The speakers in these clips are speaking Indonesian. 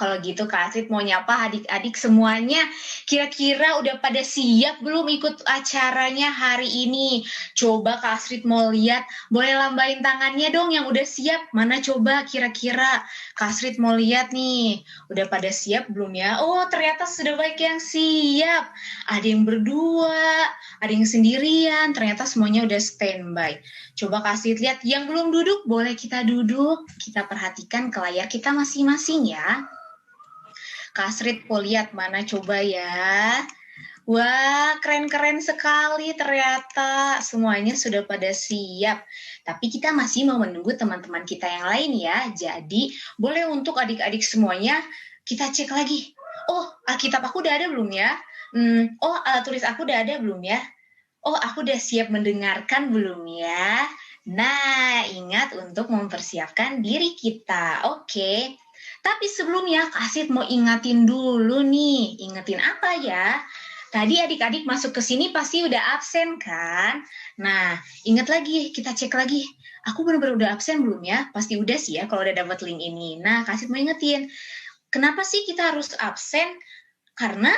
Kalau gitu Kak Astrid mau nyapa adik-adik semuanya. Kira-kira udah pada siap belum ikut acaranya hari ini? Coba Kak Astrid mau lihat, boleh lambain tangannya dong yang udah siap. Mana coba kira-kira Kak Astrid mau lihat nih. Udah pada siap belum ya? Oh ternyata sudah banyak yang siap. Ada yang berdua, ada yang sendirian. Ternyata semuanya udah standby. Coba Kak Astrid lihat, yang belum duduk boleh kita duduk. Kita perhatikan ke layar kita masing-masing ya. Kak Astrid mau lihat mana coba ya. Wah, keren-keren sekali ternyata. Semuanya sudah pada siap. Tapi kita masih mau menunggu teman-teman kita yang lain ya. Jadi, boleh untuk adik-adik semuanya kita cek lagi. Oh, Alkitab aku udah ada belum ya? Oh, alat tulis aku udah ada belum ya? Oh, aku udah siap mendengarkan belum ya? Nah, ingat untuk mempersiapkan diri kita. Oke. Tapi sebelumnya, Kak Astrid mau ingatin dulu nih. Ingetin apa ya? Tadi adik-adik masuk ke sini pasti udah absen kan? Nah, ingat lagi, kita cek lagi. Aku benar-benar udah absen belum ya? Pasti udah sih ya kalau udah dapat link ini. Nah, Kak Astrid mau ingetin. Kenapa sih kita harus absen? Karena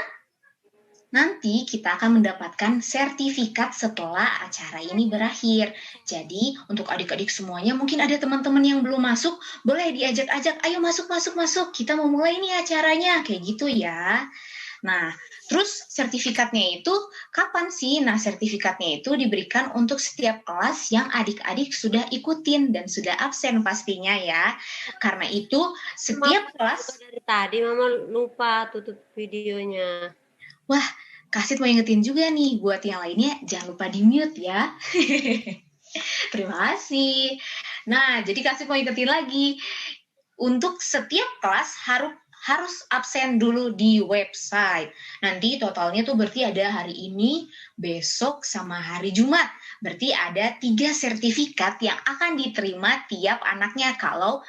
nanti kita akan mendapatkan sertifikat setelah acara ini berakhir. Jadi, untuk adik-adik semuanya, mungkin ada teman-teman yang belum masuk, boleh diajak-ajak, ayo masuk, kita mau mulai nih acaranya, kayak gitu ya. Nah, terus sertifikatnya itu kapan sih? Nah, sertifikatnya itu diberikan untuk setiap kelas yang adik-adik sudah ikutin dan sudah absen pastinya ya. Karena itu, setiap kelas... Dari tadi Mama lupa tutup videonya. Wah, Kak Astrid mau ingetin juga nih, buat yang lainnya jangan lupa di-mute ya. Terima kasih. Nah, jadi Kak Astrid mau ingetin lagi, untuk setiap kelas harus absen dulu di website. Nanti totalnya tuh berarti ada hari ini, besok, sama hari Jumat. Berarti ada 3 sertifikat yang akan diterima tiap anaknya kalau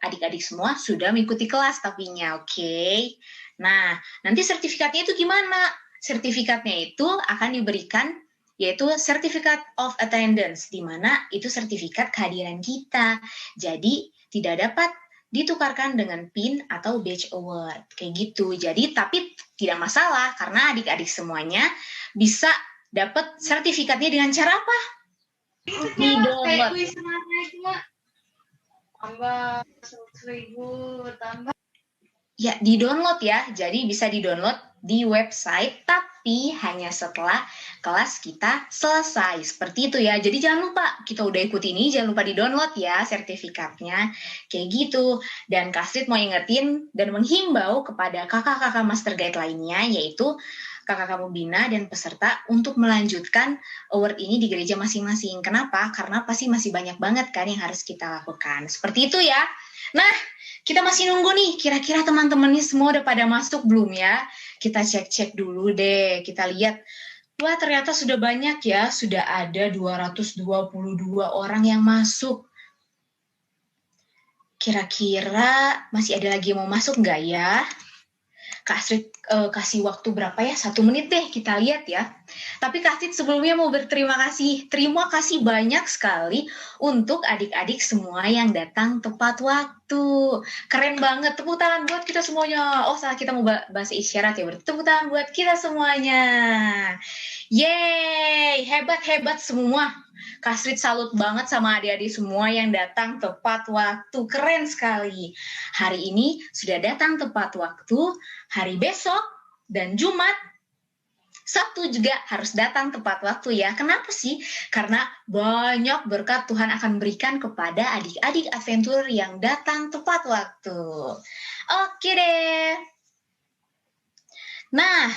adik-adik semua sudah mengikuti kelas tapinya, oke? Nah, nanti sertifikatnya itu gimana? Sertifikatnya itu akan diberikan yaitu Certificate of Attendance, di mana itu sertifikat kehadiran kita. Jadi, tidak dapat ditukarkan dengan PIN atau badge award. Kayak gitu. Jadi, tapi tidak masalah karena adik-adik semuanya bisa dapat sertifikatnya dengan cara apa? Di-download. Tambah 100.000 tambah. Ya, di-download ya. Jadi bisa di-download di website, tapi hanya setelah kelas kita selesai. Seperti itu ya. Jadi jangan lupa, kita udah ikut ini, jangan lupa di-download ya sertifikatnya. Kayak gitu. Dan Kak Astrid mau ingetin dan menghimbau kepada kakak-kakak Master Guide lainnya, yaitu kakak kamu Bina dan peserta untuk melanjutkan award ini di gereja masing-masing. Kenapa? Karena pasti masih banyak banget kan yang harus kita lakukan. Seperti itu ya. Nah, kita masih nunggu nih, kira-kira teman-temannya semua udah pada masuk belum ya? Kita cek-cek dulu deh, kita lihat. Wah, ternyata sudah banyak ya, sudah ada 222 orang yang masuk. Kira-kira masih ada lagi yang mau masuk nggak ya? Kak Astrid kasih waktu berapa ya? 1 menit deh kita lihat ya. Tapi Kak Astrid sebelumnya mau berterima kasih. Terima kasih banyak sekali untuk adik-adik semua yang datang tepat waktu. Keren banget. Tepuk tangan buat kita semuanya. Oh salah, kita mau bahasa isyarat ya. Tepuk tangan buat kita semuanya. Yeay, hebat-hebat semua. Kak Astrid salut banget sama adik-adik semua yang datang tepat waktu. Keren sekali. Hari ini sudah datang tepat waktu. Hari besok dan Jumat, Sabtu juga harus datang tepat waktu ya. Kenapa sih? Karena banyak berkat Tuhan akan berikan kepada adik-adik Adventure yang datang tepat waktu. Oke deh. Nah,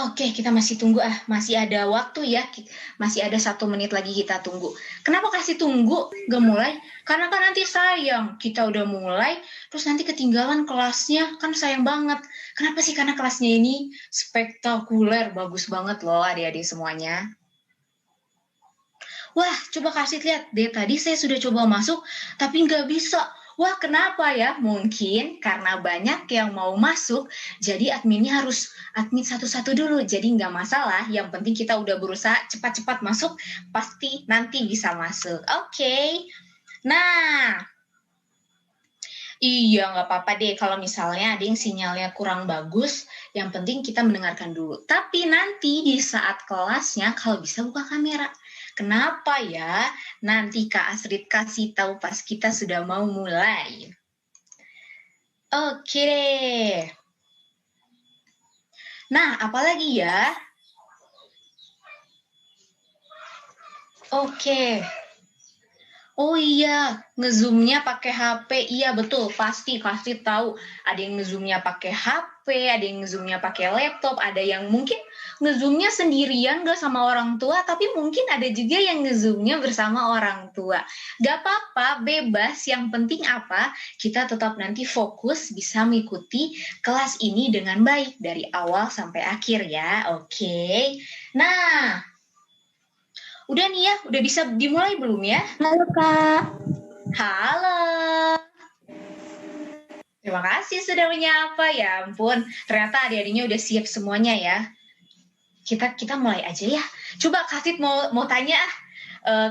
oke, kita masih tunggu masih ada waktu ya, masih ada 1 menit lagi kita tunggu. Kenapa kasih tunggu gak mulai? Karena kan nanti sayang, kita udah mulai, terus nanti ketinggalan kelasnya, kan sayang banget. Kenapa sih? Karena kelasnya ini spektakuler, bagus banget loh adik-adik semuanya. Wah, coba kasih lihat deh, tadi saya sudah coba masuk, tapi nggak bisa. Wah, kenapa ya? Mungkin karena banyak yang mau masuk, jadi adminnya harus admin satu-satu dulu. Jadi nggak masalah, yang penting kita udah berusaha cepat-cepat masuk, pasti nanti bisa masuk. Oke. Nah, Iya, nggak apa-apa deh kalau misalnya ada yang sinyalnya kurang bagus, yang penting kita mendengarkan dulu. Tapi nanti di saat kelasnya kalau bisa buka kamera. Kenapa ya? Nanti Kak Astrid kasih tahu pas kita sudah mau mulai. Oke deh. Nah, apalagi ya? Oke. Oh iya, ngezoomnya pakai HP. Iya betul, pasti tahu. Ada yang ngezoomnya pakai HP, ada yang ngezoomnya pakai laptop, ada yang mungkin ngezoomnya sendirian gak sama orang tua, tapi mungkin ada juga yang ngezoomnya bersama orang tua. Gak apa-apa, bebas. Yang penting apa? Kita tetap nanti fokus bisa mengikuti kelas ini dengan baik dari awal sampai akhir ya. Oke. Nah, udah nih ya, udah bisa dimulai belum ya? Halo Kak. Halo. Terima kasih sudah menyapa. Ya ampun, ternyata adik-adiknya udah siap semuanya ya. Kita mulai aja ya. Coba Kasit mau tanya,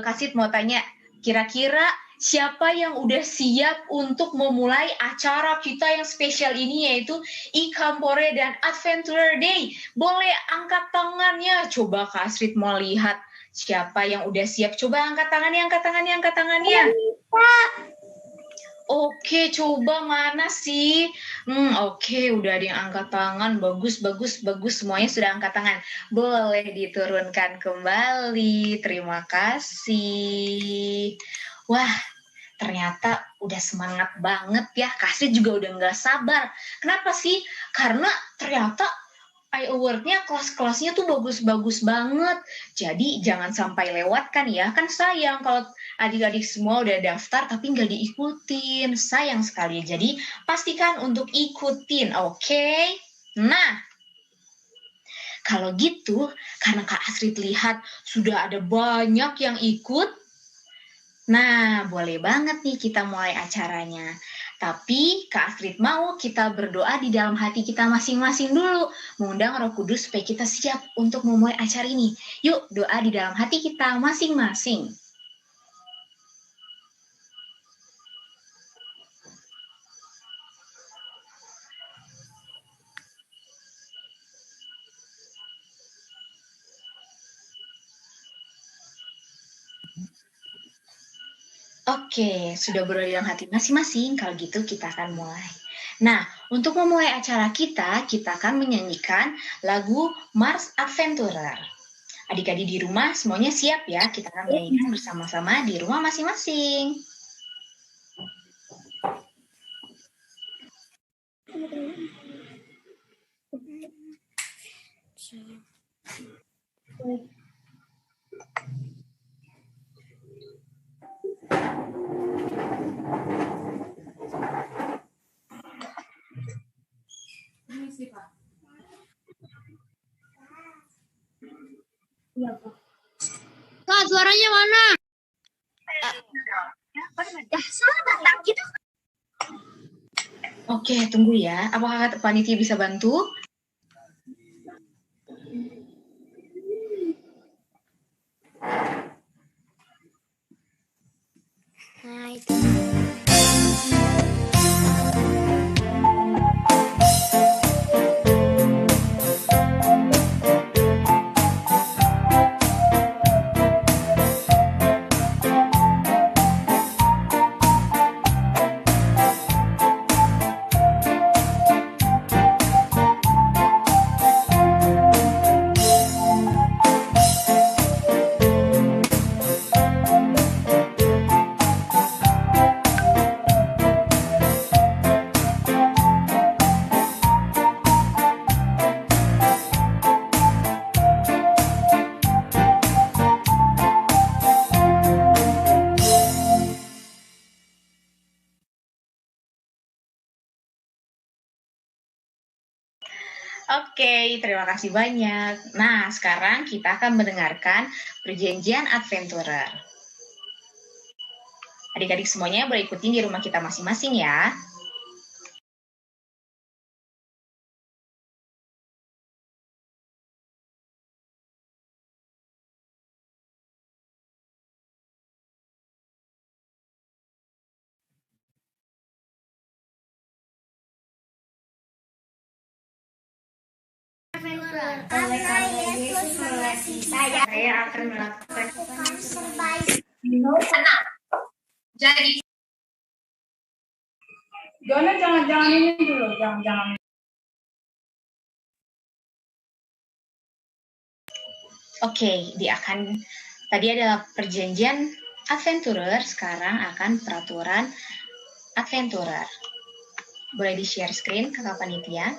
Kasit mau tanya, kira-kira siapa yang udah siap untuk memulai acara kita yang spesial ini yaitu Ikampore dan Adventurer Day? Boleh angkat tangannya. Coba Kak Astrid mau lihat siapa yang udah siap. Coba angkat tangannya, angkat tangannya, angkat tangannya. Oke, coba mana sih? Oke, udah ada yang angkat tangan. Bagus. Semuanya sudah angkat tangan. Boleh diturunkan kembali. Terima kasih. Wah, ternyata udah semangat banget ya. Kasih juga udah nggak sabar. Kenapa sih? Karena ternyata iAward-nya kelas-kelasnya tuh bagus-bagus banget. Jadi jangan sampai lewatkan ya. Kan sayang kalau adik-adik semua udah daftar tapi nggak diikutin. Sayang sekali. Jadi pastikan untuk ikutin, oke? Nah, kalau gitu, karena Kak Astrid lihat sudah ada banyak yang ikut, nah boleh banget nih kita mulai acaranya. Tapi Kak Astrid mau kita berdoa di dalam hati kita masing-masing dulu. Mengundang Roh Kudus supaya kita siap untuk memulai acara ini. Yuk doa di dalam hati kita masing-masing. Oke, sudah berdoa di dalam hati masing-masing. Kalau gitu kita akan mulai. Nah, untuk memulai acara kita akan menyanyikan lagu Mars Adventurer. Adik-adik di rumah semuanya siap ya? Kita akan menyanyikan bersama-sama di rumah masing-masing. Kak, suaranya mana? Oke, tunggu ya. Apakah panitia bisa bantu? Nah, itu. Oke, terima kasih banyak. Nah, sekarang kita akan mendengarkan perjanjian Adventurer. Adik-adik semuanya boleh ikutin di rumah kita masing-masing ya. Oleh karena Yesus mengasihi saya akan melakukan terbaik. Jadi, jangan ini dulu, jangan. oke, tadi adalah perjanjian adventurer, sekarang akan peraturan adventurer. Boleh di-share screen ke Kak Panitia?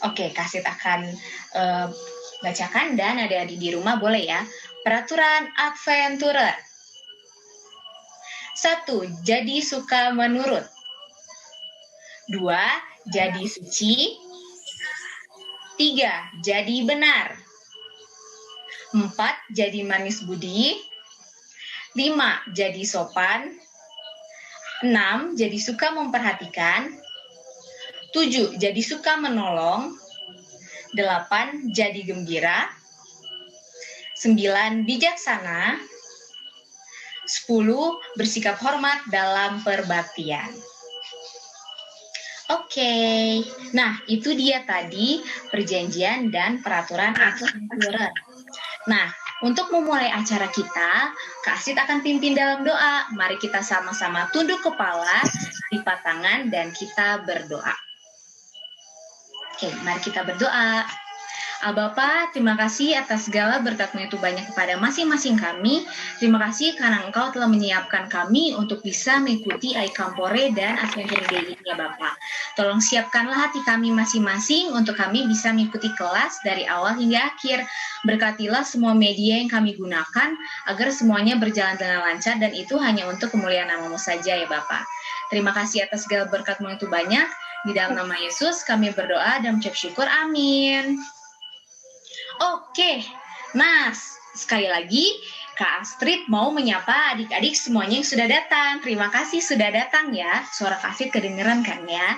Oke, Kasit akan bacakan dan adik-adik di rumah boleh ya. Peraturan adventurer. 1. Jadi suka menurut. 2. Jadi suci. 3. Jadi benar. 4. Jadi manis budi. 5. Jadi sopan. 6. Jadi suka memperhatikan. 7. Jadi suka menolong. 8. Jadi gembira. 9. Bijaksana. 10. Bersikap hormat dalam perbaktian. Oke. Nah, itu dia tadi perjanjian dan peraturan adventurer. Nah, untuk memulai acara kita, Kak Asit akan pimpin dalam doa. Mari kita sama-sama tunduk kepala, lipat tangan, dan kita berdoa. Oke, mari kita berdoa. Bapa, terima kasih atas segala berkat-Mu itu banyak kepada masing-masing kami. Terima kasih karena Engkau telah menyiapkan kami untuk bisa mengikuti iKampore dan Adventure Day ini ya Bapak. Tolong siapkanlah hati kami masing-masing untuk kami bisa mengikuti kelas dari awal hingga akhir. Berkatilah semua media yang kami gunakan agar semuanya berjalan dengan lancar dan itu hanya untuk kemuliaan nama-Mu saja ya Bapak. Terima kasih atas segala berkat-Mu itu banyak. Di dalam nama Yesus kami berdoa dan mengucap syukur. Amin. Oke, nah sekali lagi Kak Astrid mau menyapa adik-adik semuanya yang sudah datang. Terima kasih sudah datang ya. Suara Kak Astrid kedengeran kan ya.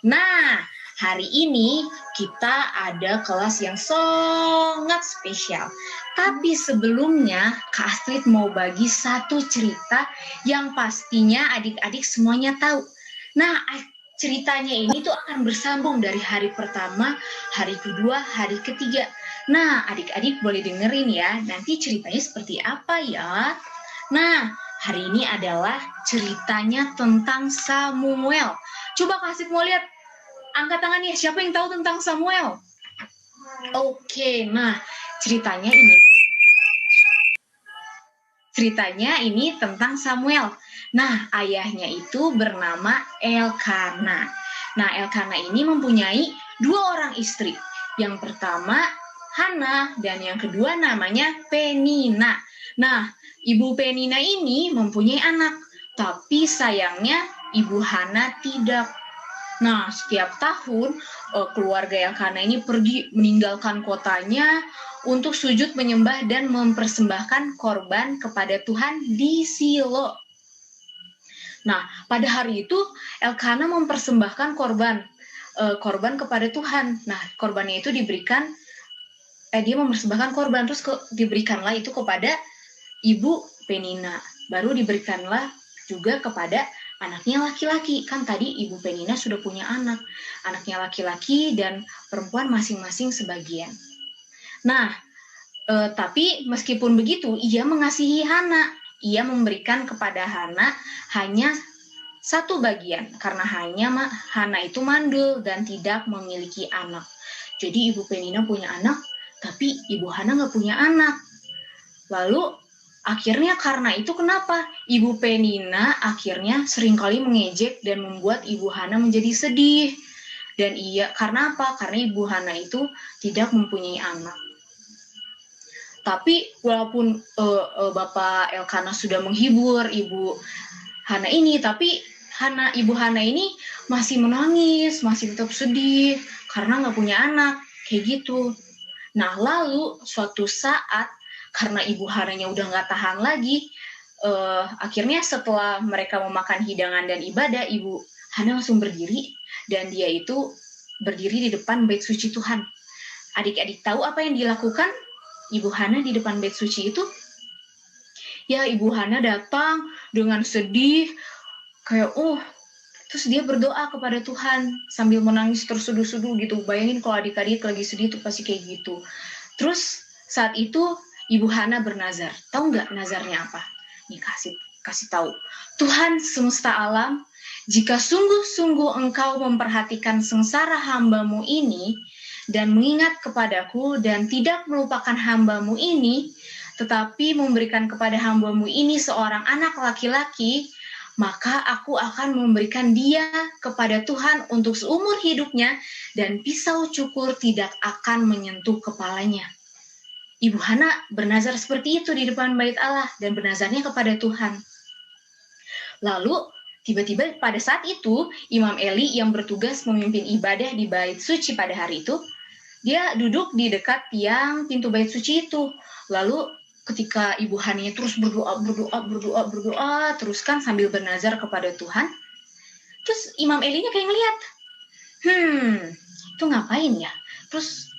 Nah, hari ini kita ada kelas yang sangat spesial. Tapi sebelumnya Kak Astrid mau bagi satu cerita yang pastinya adik-adik semuanya tahu. Nah, ceritanya ini tuh akan bersambung dari hari pertama, hari kedua, hari ketiga. Nah, adik-adik boleh dengerin ya, nanti ceritanya seperti apa ya. Nah, hari ini adalah ceritanya tentang Samuel. Coba Kak mau lihat, angkat tangannya, siapa yang tahu tentang Samuel? Oke, nah ceritanya ini tentang Samuel. Nah, ayahnya itu bernama Elkana. Nah, Elkana ini mempunyai 2 orang istri. Yang pertama Hana dan yang kedua namanya Penina. Nah, Ibu Penina ini mempunyai anak, tapi sayangnya Ibu Hana tidak. Nah, setiap tahun keluarga Elkana ini pergi meninggalkan kotanya untuk sujud menyembah dan mempersembahkan korban kepada Tuhan di Silo. Nah, pada hari itu Elkana mempersembahkan korban kepada Tuhan. Nah, korbannya itu diberikan dia mempersembahkan korban, terus diberikanlah itu kepada Ibu Penina. Baru diberikanlah juga kepada anaknya laki-laki. Kan tadi Ibu Penina sudah punya anak. Anaknya laki-laki dan perempuan masing-masing sebagian. Nah, tapi meskipun begitu, ia mengasihi Hana. Ia memberikan kepada Hana hanya satu bagian. Karena Hana itu mandul dan tidak memiliki anak. Jadi Ibu Penina punya anak, tapi Ibu Hana nggak punya anak. Lalu akhirnya karena itu kenapa? Ibu Penina akhirnya seringkali mengejek dan membuat Ibu Hana menjadi sedih. Dan karena apa? Karena Ibu Hana itu tidak mempunyai anak. Tapi walaupun Bapak Elkana sudah menghibur Ibu Hana ini, tapi Ibu Hana ini masih menangis, masih tetap sedih karena nggak punya anak, kayak gitu. Nah, lalu suatu saat karena Ibu Hananya udah nggak tahan lagi, akhirnya setelah mereka memakan hidangan dan ibadah, Ibu Hana langsung berdiri dan dia itu berdiri di depan bait suci Tuhan. Adik-adik tahu apa yang dilakukan Ibu Hana di depan bait suci itu? Ya, Ibu Hana datang dengan sedih, kayak terus dia berdoa kepada Tuhan sambil menangis tersuduh-suduh gitu. Bayangin kalau adik-adik lagi sedih tuh pasti kayak gitu. Terus saat itu Ibu Hana bernazar. Tahu nggak nazarnya apa? Nih kasih tahu. Tuhan semesta alam, jika sungguh-sungguh Engkau memperhatikan sengsara hamba-Mu ini dan mengingat kepadaku dan tidak melupakan hamba-Mu ini, tetapi memberikan kepada hamba-Mu ini seorang anak laki-laki, maka aku akan memberikan dia kepada Tuhan untuk seumur hidupnya dan pisau cukur tidak akan menyentuh kepalanya. Ibu Hana bernazar seperti itu di depan bait Allah dan bernazarnya kepada Tuhan. Lalu tiba-tiba pada saat itu Imam Eli yang bertugas memimpin ibadah di bait suci pada hari itu, dia duduk di dekat tiang pintu bait suci itu. Lalu ketika Ibu Hananya terus berdoa terus kan sambil bernazar kepada Tuhan. Terus Imam Elinya kayak ngeliat, itu ngapain ya? Terus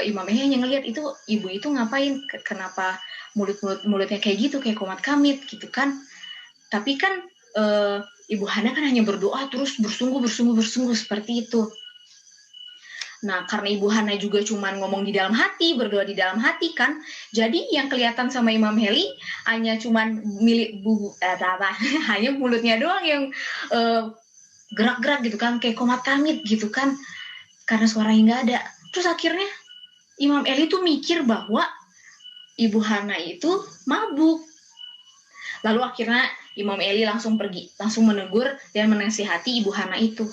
Imam Eli hanya ngeliat itu ibu itu ngapain? Kenapa mulutnya kayak gitu, kayak komat kamit gitu kan? Tapi kan Ibu Hana kan hanya berdoa terus bersungguh seperti itu. Nah, karena Ibu Hana juga cuma ngomong di dalam hati, berdoa di dalam hati kan, jadi yang kelihatan sama Imam Eli hanya cuma hanya mulutnya doang yang gerak-gerak gitu kan, kayak komat kamit gitu kan, karena suaranya nggak ada. Terus akhirnya Imam Eli tuh mikir bahwa Ibu Hana itu mabuk. Lalu akhirnya Imam Eli langsung menegur dan menasihati Ibu Hana itu,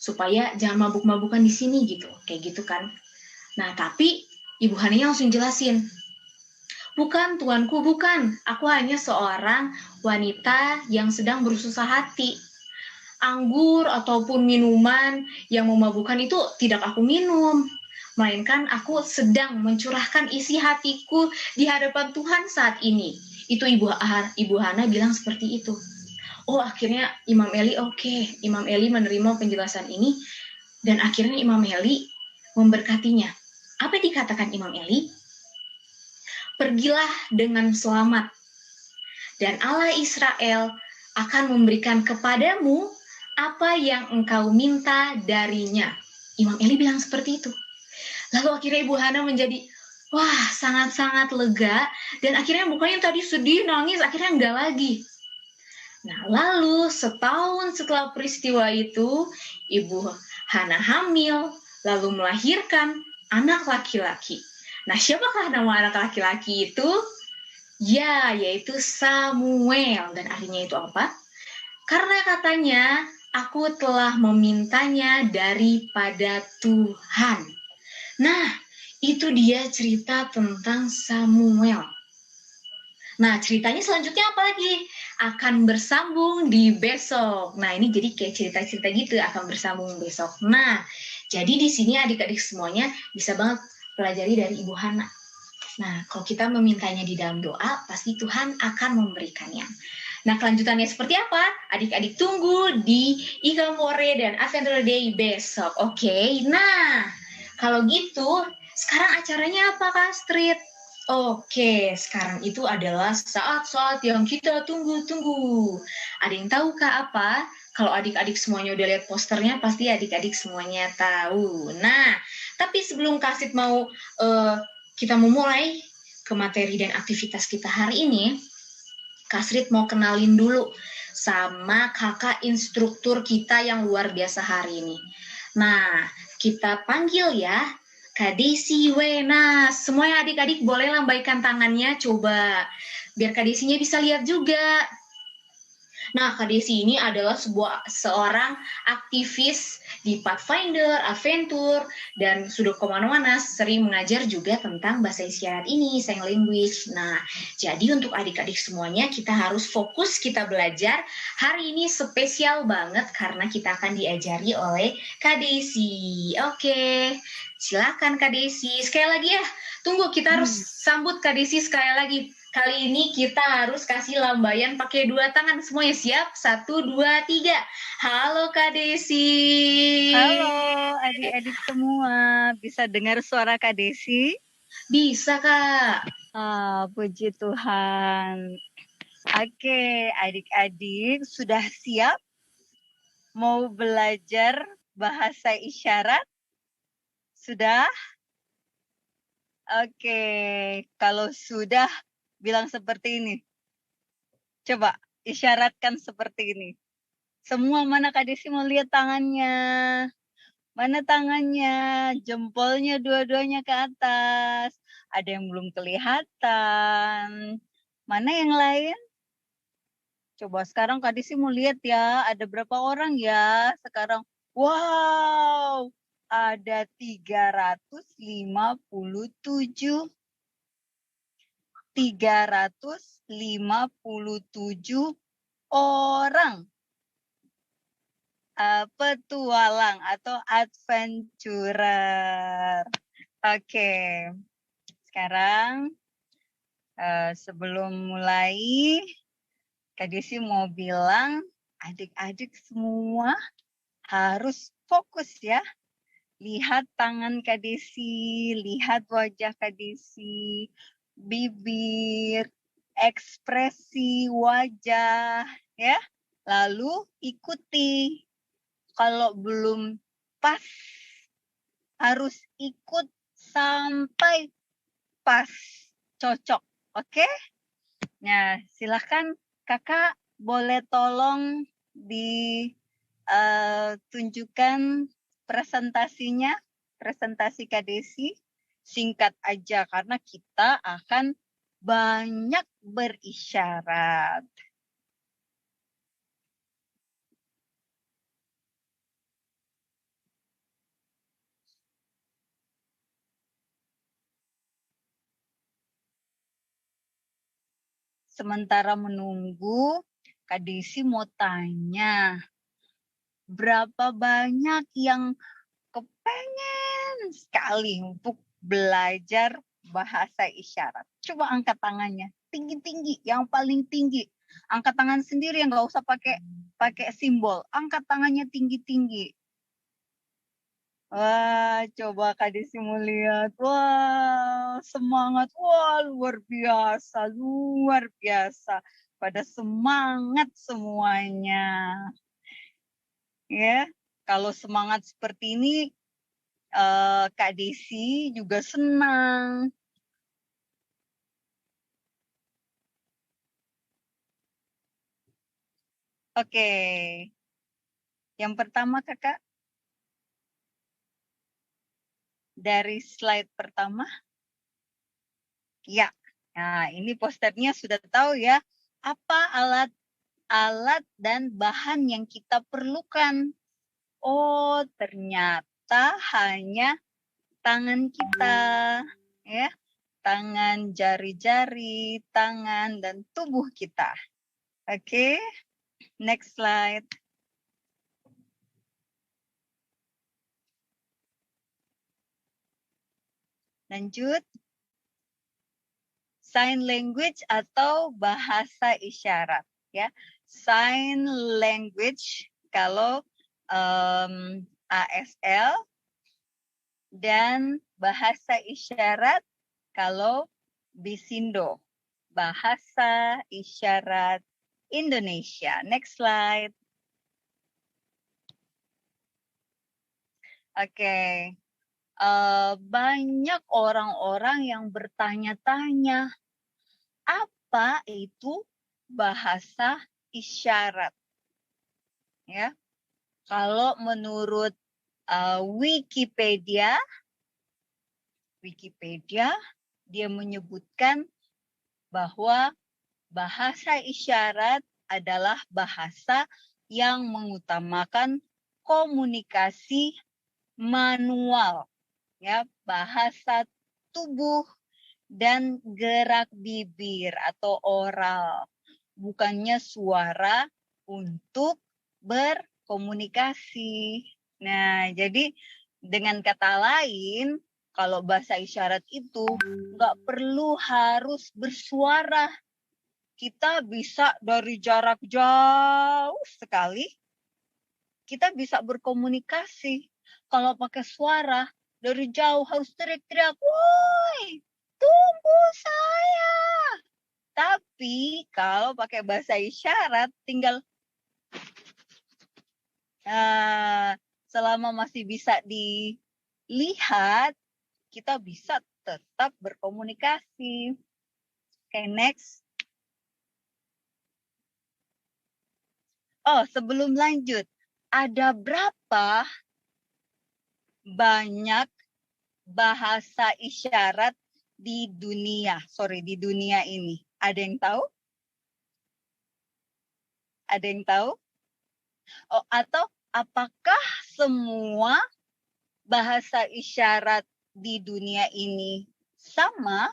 supaya jangan mabuk-mabukan di sini gitu, kayak gitu kan. Nah, tapi Ibu Hananya langsung jelasin, bukan tuanku, bukan. Aku hanya seorang wanita yang sedang bersusah hati. Anggur ataupun minuman yang memabukkan itu tidak aku minum, melainkan aku sedang mencurahkan isi hatiku di hadapan Tuhan saat ini. Itu Ibu Hana bilang seperti itu. Akhirnya Imam Eli Imam Eli menerima penjelasan ini dan akhirnya Imam Eli memberkatinya. Apa dikatakan Imam Eli? Pergilah dengan selamat dan Allah Israel akan memberikan kepadamu apa yang engkau minta darinya. Imam Eli bilang seperti itu. Lalu akhirnya Ibu Hana menjadi sangat-sangat lega dan akhirnya mukanya tadi sedih, nangis, akhirnya enggak lagi. Nah, lalu setahun setelah peristiwa itu, Ibu Hana hamil, lalu melahirkan anak laki-laki. Nah, siapakah nama anak laki-laki itu? Ya, yaitu Samuel. Dan artinya itu apa? Karena katanya, aku telah memintanya daripada Tuhan. Nah, itu dia cerita tentang Samuel. Nah, ceritanya selanjutnya apa lagi? Akan bersambung di besok. Nah, ini jadi kayak cerita-cerita gitu, akan bersambung besok. Nah, jadi di sini adik-adik semuanya bisa banget pelajari dari Ibu Hana. Nah, kalau kita memintanya di dalam doa, pasti Tuhan akan memberikannya. Nah, kelanjutannya seperti apa? Adik-adik tunggu di Ikamore dan Adventure Day besok. Oke, nah, kalau gitu, sekarang acaranya apa, Kak Astrid? Oke, sekarang itu adalah saat-saat yang kita tunggu-tunggu. Ada yang tahu Kak apa? Kalau adik-adik semuanya udah lihat posternya, pasti adik-adik semuanya tahu. Nah, tapi sebelum Kak Astrid kita memulai ke materi dan aktivitas kita hari ini, Kak Astrid mau kenalin dulu sama kakak instruktur kita yang luar biasa hari ini. Nah, kita panggil ya, Kak Desi Wena. Semua adik-adik boleh lambaikan tangannya, coba. Biar Kak Desinya bisa lihat juga. Nah, Kak Desi ini adalah seorang aktivis di Pathfinder, Adventure, dan sudah kemana-mana sering mengajar juga tentang bahasa isyarat ini, sign language. Nah, jadi untuk adik-adik semuanya kita harus fokus kita belajar. Hari ini spesial banget karena kita akan diajari oleh Kak Desi. Oke, silakan Kak Desi. Sekali lagi ya, tunggu kita harus sambut Kak Desi sekali lagi. Kali ini kita harus kasih lambaian pakai 2 tangan. Semuanya siap? 1, 2, 3. Halo Kak Desi. Halo adik-adik semua, bisa dengar suara Kak Desi? Bisa Kak. Puji Tuhan. Oke, adik-adik sudah siap mau belajar bahasa isyarat? Sudah? Oke, kalau sudah bilang seperti ini. Coba isyaratkan seperti ini. Semua mana Kak Desi mau lihat tangannya? Mana tangannya? Jempolnya dua-duanya ke atas. Ada yang belum kelihatan. Mana yang lain? Coba sekarang Kak Desi mau lihat ya. Ada berapa orang ya sekarang? Wow, ada 357. 357 orang petualang atau adventurer. Oke, sekarang sebelum mulai, Kak Desi mau bilang adik-adik semua harus fokus ya. Lihat tangan Kak Desi, lihat wajah Kak Desi, bibir, ekspresi wajah, ya. Lalu ikuti. Kalau belum pas, harus ikut sampai pas, cocok, oke? Nah, silahkan kakak boleh tolong ditunjukkan presentasinya, presentasi Kak Desi. Singkat aja karena kita akan banyak berisyarat. Sementara menunggu, Kak Desi mau tanya, berapa banyak yang kepengen sekali untuk belajar bahasa isyarat? Coba angkat tangannya, tinggi-tinggi, yang paling tinggi. Angkat tangan sendiri, yang nggak usah pakai simbol. Angkat tangannya tinggi-tinggi. Wah, coba Kak Desi mau lihat. Wah, semangat. Wah, luar biasa, luar biasa. Pada semangat semuanya. Ya, kalau semangat seperti ini, Kak Desi juga senang. Oke, yang pertama kakak. Dari slide pertama. Ya, nah ini posternya sudah tahu ya. Apa alat dan bahan yang kita perlukan. Oh, ternyata hanya tangan kita. Ya, tangan, jari-jari, tangan, dan tubuh kita. Oke, next slide. Lanjut. Sign language atau bahasa isyarat. Ya, sign language kalau ASL dan bahasa isyarat kalau Bisindo. Bahasa isyarat Indonesia. Next slide. Oke. Banyak orang-orang yang bertanya-tanya, apa itu bahasa isyarat? Ya, kalau menurut Wikipedia, dia menyebutkan bahwa bahasa isyarat adalah bahasa yang mengutamakan komunikasi manual, ya, bahasa tubuh dan gerak bibir atau oral, bukannya suara untuk berkomunikasi. Nah, jadi dengan kata lain, kalau bahasa isyarat itu nggak perlu harus bersuara. Kita bisa dari jarak jauh sekali, kita bisa berkomunikasi. Kalau pakai suara, dari jauh harus teriak-teriak, woi, tunggu saya. Tapi kalau pakai bahasa isyarat, tinggal selama masih bisa dilihat, kita bisa tetap berkomunikasi. Oke, next. Oh, sebelum lanjut, ada berapa banyak bahasa isyarat di dunia? Di dunia ini. Ada yang tahu? Ada yang tahu? Oh, atau apakah semua bahasa isyarat di dunia ini sama?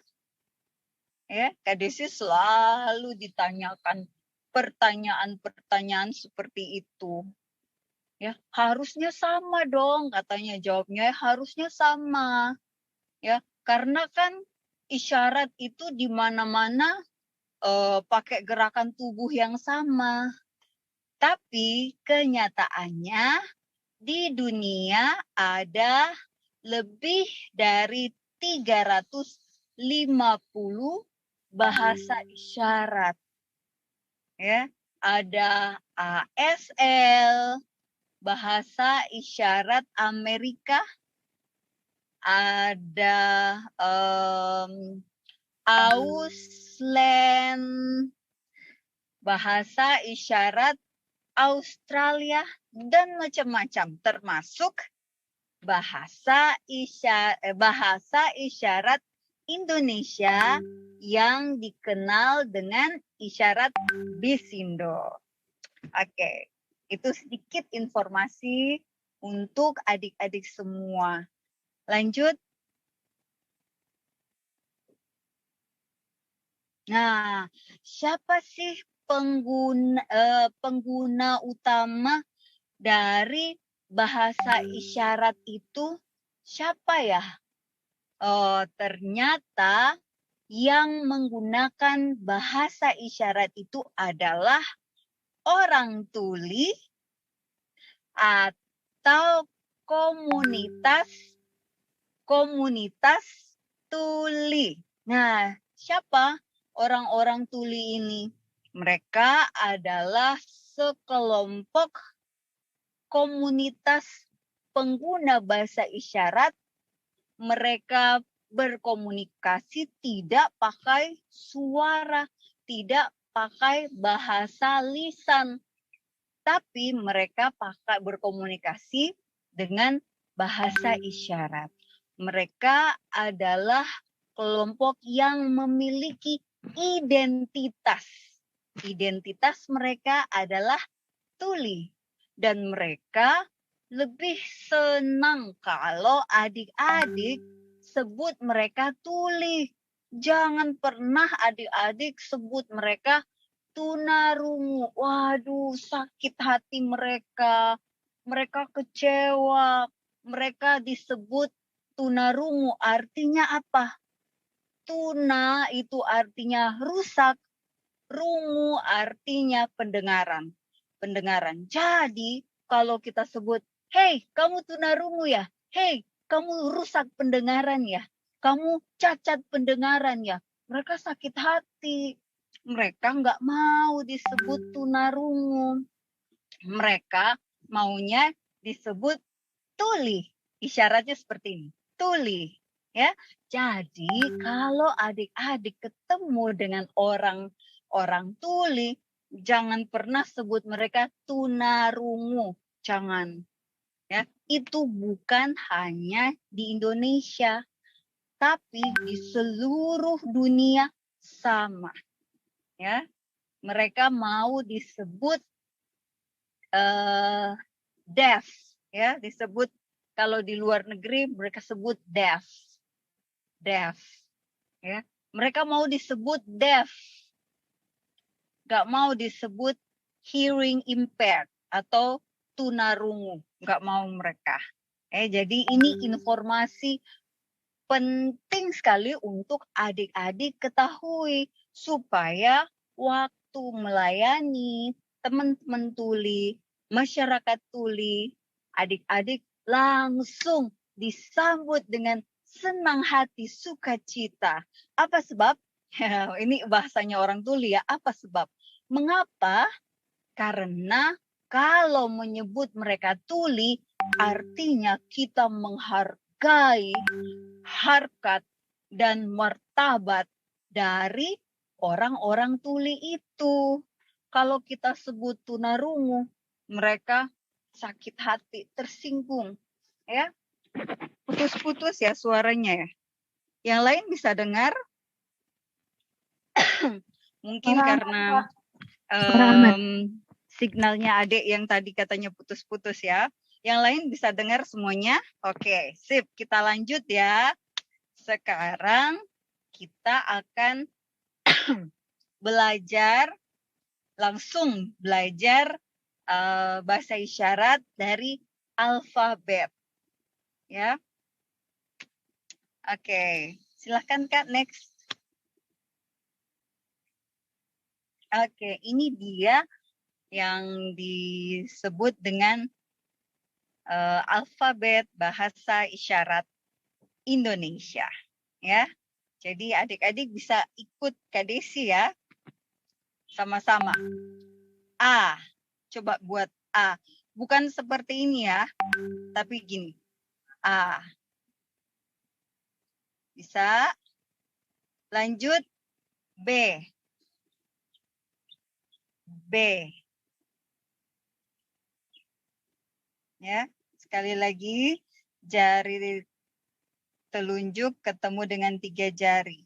Ya, Kak Desi selalu ditanyakan pertanyaan-pertanyaan seperti itu. Ya, harusnya sama dong, katanya jawabnya harusnya sama. Ya, karena kan isyarat itu di mana-mana pakai gerakan tubuh yang sama. Tapi kenyataannya di dunia ada lebih dari 350 bahasa isyarat. Ya, ada ASL, bahasa isyarat Amerika, ada Auslan, bahasa isyarat Australia, dan macam-macam, termasuk bahasa isyarat Indonesia yang dikenal dengan isyarat Bisindo. Oke, itu sedikit informasi untuk adik-adik semua. Lanjut. Nah, siapa sih pengguna utama dari bahasa isyarat itu? Siapa ya? Oh, ternyata yang menggunakan bahasa isyarat itu adalah orang tuli atau komunitas tuli. Nah, siapa orang-orang tuli ini? Mereka adalah sekelompok komunitas pengguna bahasa isyarat. Mereka berkomunikasi tidak pakai suara, tidak pakai bahasa lisan, tapi mereka berkomunikasi dengan bahasa isyarat. Mereka adalah kelompok yang memiliki identitas. Identitas mereka adalah tuli. Dan mereka lebih senang kalau adik-adik sebut mereka tuli. Jangan pernah adik-adik sebut mereka tunarungu. Waduh, sakit hati mereka. Mereka kecewa. Mereka disebut tunarungu. Artinya apa? Tuna itu artinya rusak. Rungu artinya pendengaran. Jadi, kalau kita sebut, hei, kamu tunarungu ya? Hei, kamu rusak pendengaran ya? Kamu cacat pendengaran ya? Mereka sakit hati. Mereka nggak mau disebut tunarungu. Mereka maunya disebut tuli. Isyaratnya seperti ini. Tuli. Ya, jadi kalau adik-adik ketemu dengan orang tuli, jangan pernah sebut mereka tunarungu. Jangan. Ya, itu bukan hanya di Indonesia, tapi di seluruh dunia sama. Ya. mereka mau disebut deaf, ya, disebut kalau di luar negeri mereka sebut deaf, ya. Mereka mau disebut deaf, nggak mau disebut hearing impaired atau tunarungu, nggak mau mereka. Jadi ini informasi penting sekali untuk adik-adik ketahui supaya waktu melayani teman-teman tuli, masyarakat tuli, adik-adik langsung disambut dengan senang hati, sukacita. Apa sebab? Ini bahasanya orang tuli ya. Apa sebab? Mengapa? Karena kalau menyebut mereka tuli, artinya kita menghargai harkat dan martabat dari orang-orang tuli itu. Kalau kita sebut tunarungu, mereka sakit hati, tersinggung, ya. Putus-putus ya suaranya ya. Yang lain bisa dengar? Mungkin karena signalnya adik yang tadi katanya putus-putus ya. Yang lain bisa dengar semuanya? Oke, sip. Kita lanjut ya. Sekarang kita akan langsung belajar bahasa isyarat dari alfabet. Ya. Oke, silahkan Kak, next. Oke, ini dia yang disebut dengan alfabet bahasa isyarat Indonesia. Ya, jadi adik-adik bisa ikut Kak Desi ya, sama-sama. A, coba buat A. Bukan seperti ini ya, tapi gini. A. Bisa. Lanjut B. Ya, sekali lagi jari telunjuk ketemu dengan 3 jari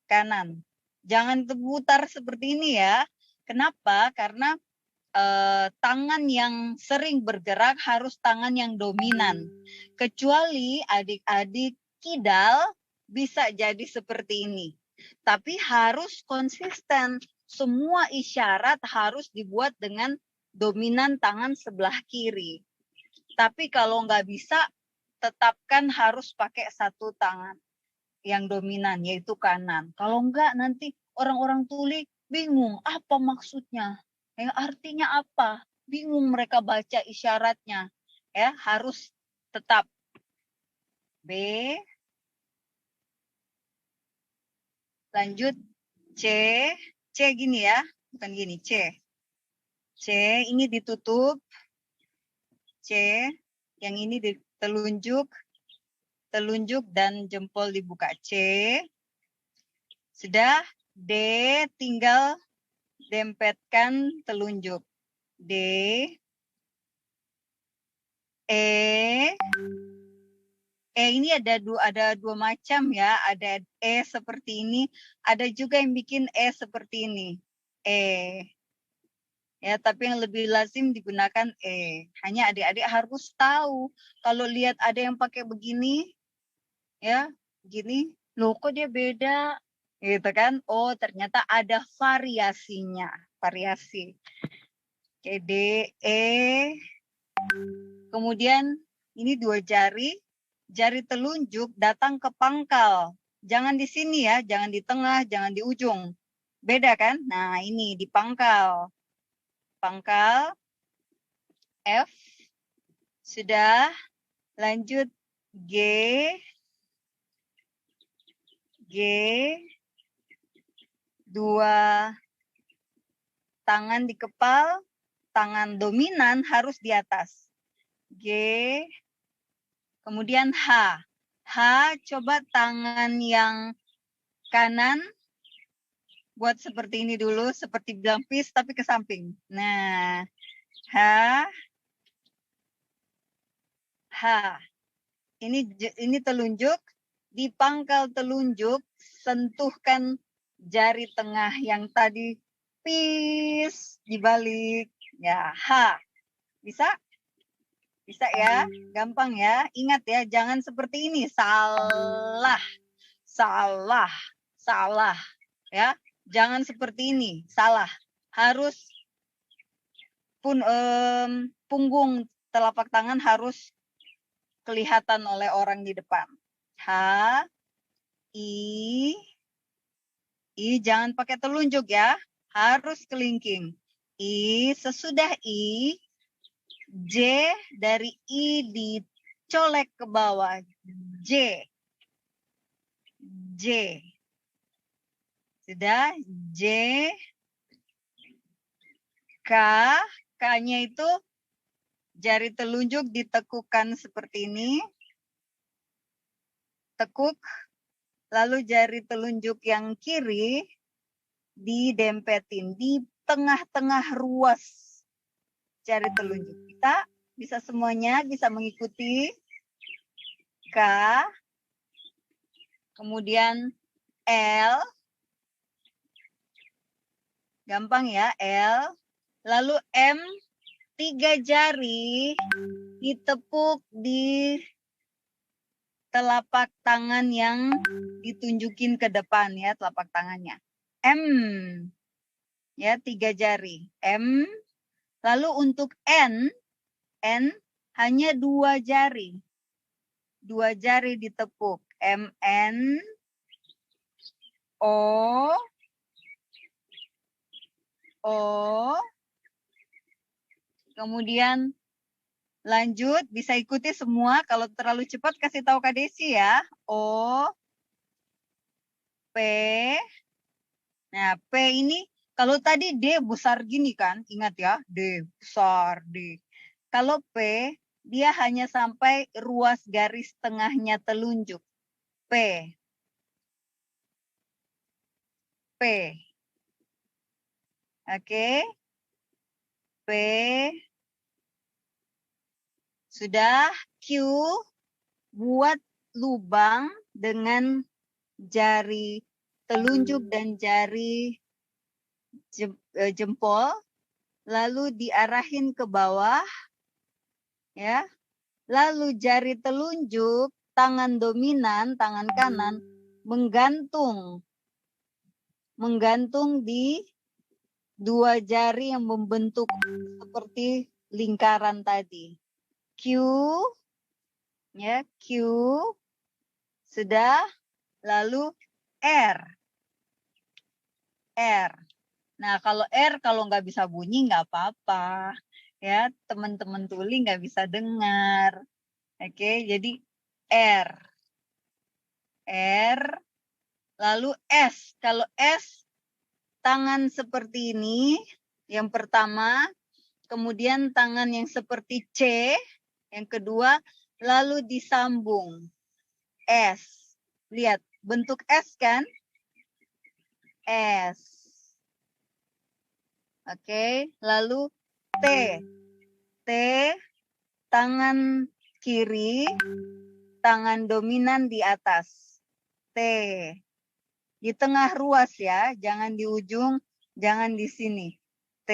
kanan. Jangan terputar seperti ini ya. Kenapa? Karena tangan yang sering bergerak harus tangan yang dominan. Kecuali adik-adik kidal bisa jadi seperti ini. Tapi harus konsisten. Semua isyarat harus dibuat dengan dominan tangan sebelah kiri. Tapi kalau nggak bisa, tetapkan harus pakai satu tangan yang dominan, yaitu kanan. Kalau enggak, nanti orang-orang tuli bingung apa maksudnya. Artinya apa? Bingung mereka baca isyaratnya. Ya, harus tetap. B. Lanjut C. C gini ya, bukan gini, C. C ini ditutup. C, yang ini telunjuk dan jempol dibuka. C. Sudah. D, tinggal dempetkan telunjuk. D. E. E ini ada dua macam ya. Ada E seperti ini. Ada juga yang bikin E seperti ini. E. Ya, tapi yang lebih lazim digunakan E. Hanya adik-adik harus tahu. Kalau lihat ada yang pakai begini, ya, begini, loh kok dia beda, gitu kan? Oh, ternyata ada variasinya, variasi. Oke, D, E. Kemudian ini 2 jari, jari telunjuk datang ke pangkal. Jangan di sini ya, jangan di tengah, jangan di ujung. Beda kan? Nah, ini di pangkal. Pangkal F. Sudah. Lanjut G. G. 2 tangan di kepal, tangan dominan harus di atas. G. Kemudian H. H, coba tangan yang kanan buat seperti ini dulu, seperti bilang pis tapi ke samping. Nah, H. H. Ini telunjuk, di pangkal telunjuk sentuhkan jari tengah yang tadi peace dibalik. Ya, H. Bisa? Bisa ya? Gampang ya. Ingat ya, jangan seperti ini. Salah. Salah. Salah. Ya. Jangan seperti ini. Salah. Harus punggung telapak tangan harus kelihatan oleh orang di depan. H, I, jangan pakai telunjuk ya. Harus kelingking. I, sesudah I, J dari I dicolek ke bawah. J. J. Sudah. J. K. K-nya itu jari telunjuk ditekukkan seperti ini. Tekuk. Lalu jari telunjuk yang kiri didempetin di tengah-tengah ruas jari telunjuk. Kita bisa semuanya bisa mengikuti. K. Kemudian L. Gampang ya, L. Lalu M. 3 jari ditepuk di telapak tangan yang ditunjukin ke depan ya, telapak tangannya. M. Ya, 3 jari. M. Lalu untuk N hanya 2 jari. 2 jari ditepuk. M, N. O. O. Kemudian lanjut, bisa ikuti semua. Kalau terlalu cepat kasih tahu Kak Desi ya. O, P. Nah, P ini kalau tadi D besar gini kan, ingat ya, D besar, D. Kalau P, dia hanya sampai ruas garis tengahnya telunjuk. P. P. Oke. P. Sudah. Q, buat lubang dengan jari telunjuk dan jari jempol, lalu diarahin ke bawah, ya. Lalu jari telunjuk, tangan dominan, tangan kanan, menggantung di 2 jari yang membentuk seperti lingkaran tadi. Q, ya, Q, sudah, lalu R. R. Nah, kalau R kalau nggak bisa bunyi nggak apa-apa. Ya, teman-teman tuli nggak bisa dengar. Oke, jadi R. R. Lalu S. Kalau S, tangan seperti ini, yang pertama. Kemudian tangan yang seperti C, yang kedua, lalu disambung. S. Lihat, bentuk S kan? S. Oke, lalu T. T, tangan kiri, tangan dominan di atas. T. Di tengah ruas ya, jangan di ujung, jangan di sini. T.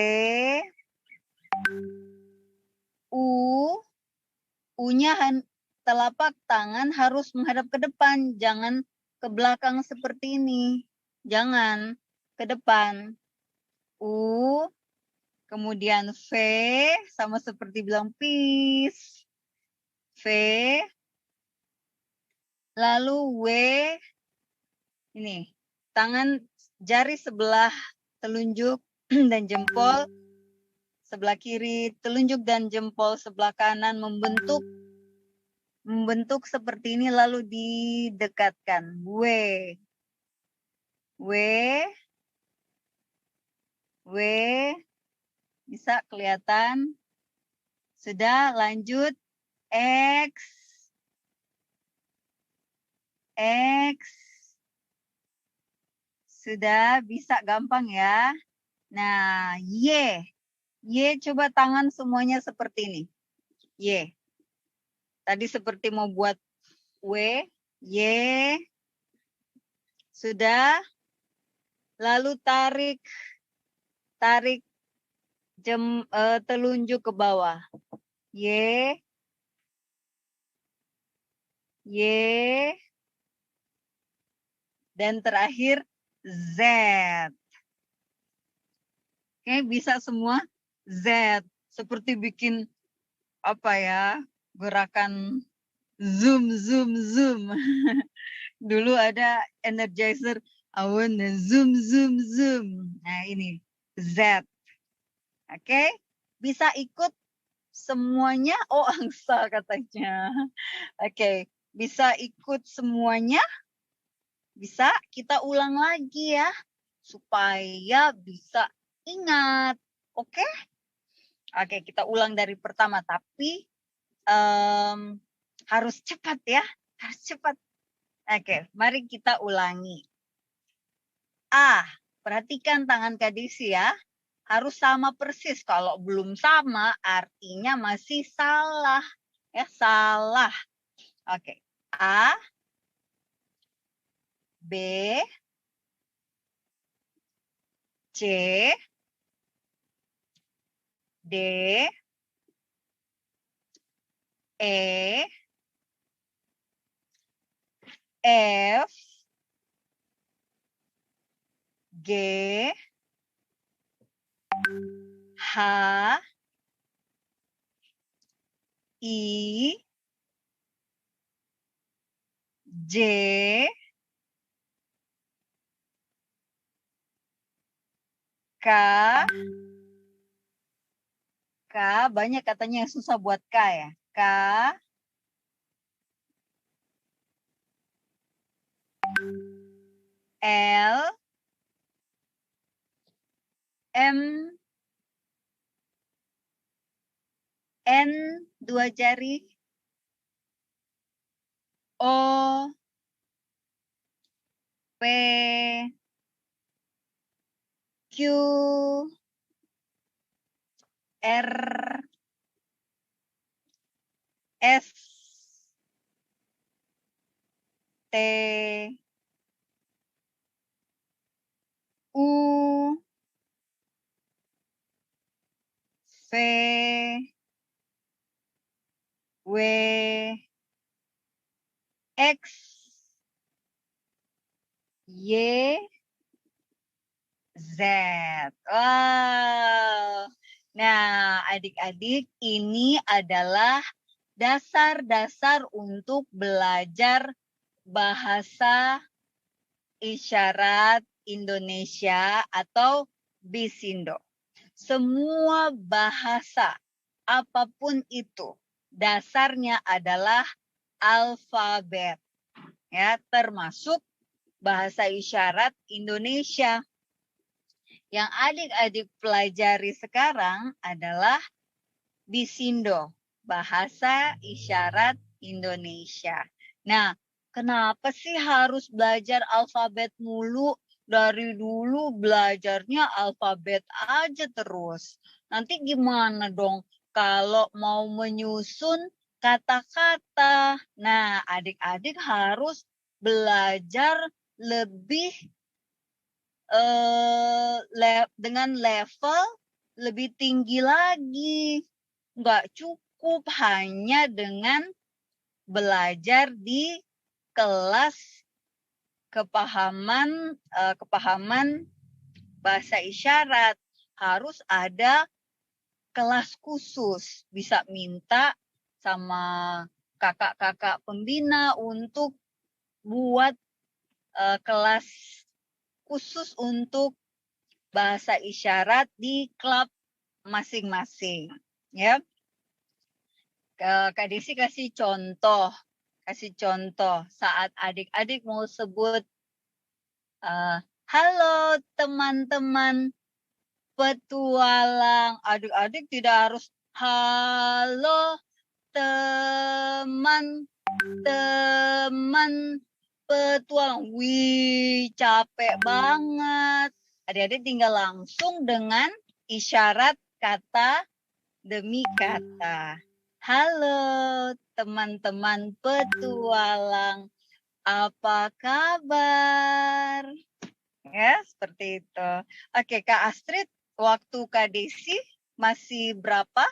U. U-nya telapak tangan harus menghadap ke depan, jangan ke belakang seperti ini. Jangan, ke depan. U. Kemudian V, sama seperti bilang peace. V. Lalu W. Ini, tangan jari sebelah telunjuk dan jempol sebelah kiri, telunjuk dan jempol sebelah kanan membentuk seperti ini lalu didekatkan. W. W. W. Bisa kelihatan? Sudah, lanjut. X. X. Sudah, bisa gampang ya. Nah, Y. Y, coba tangan semuanya seperti ini. Y. Tadi seperti mau buat W. Y. Sudah. Lalu tarik tarik telunjuk ke bawah. Y, dan terakhir Z. Oke, bisa semua Z. Seperti bikin apa ya, gerakan zoom, zoom, zoom. Dulu ada Energizer, I wanna zoom, zoom, zoom. Nah ini Z. Oke, bisa ikut semuanya. Oh, angsa katanya. Oke, bisa ikut semuanya. Bisa kita ulang lagi ya, supaya bisa ingat. Oke? Oke, kita ulang dari pertama, tapi harus cepat ya. Harus cepat. Oke, mari kita ulangi. A, perhatikan tangan Kak Desi ya. Harus sama persis. Kalau belum sama, artinya masih salah. Ya, salah. Oke. A, B, C, D, E, F, G, H, I, J, K, banyak katanya yang susah buat K ya. K, L, M, N, 2 jari, O, P, Q, R, S, T, U, V, W, X, Y, Z. Wow. Nah, adik-adik, ini adalah dasar-dasar untuk belajar bahasa isyarat Indonesia atau Bisindo. Semua bahasa, apapun itu, dasarnya adalah alfabet. Ya, termasuk bahasa isyarat Indonesia. Yang adik-adik pelajari sekarang adalah Bisindo, bahasa isyarat Indonesia. Nah, kenapa sih harus belajar alfabet mulu? Dari dulu belajarnya alfabet aja terus. Nanti gimana dong kalau mau menyusun kata-kata? Nah, adik-adik harus belajar lebih dengan level lebih tinggi lagi. Nggak cukup hanya dengan belajar di kelas kepahaman bahasa isyarat. Harus ada kelas khusus. Bisa minta sama kakak-kakak pembina untuk buat kelas khusus untuk bahasa isyarat di klub masing-masing, ya. Kak Desi kasih contoh saat adik-adik mau sebut halo teman-teman petualang, adik-adik tidak harus halo teman petualang. Wih, capek banget. Adik-adik tinggal langsung dengan isyarat kata demi kata. Halo teman-teman petualang, apa kabar? Ya, seperti itu. Oke, Kak Astrid waktu Kak Desi masih berapa?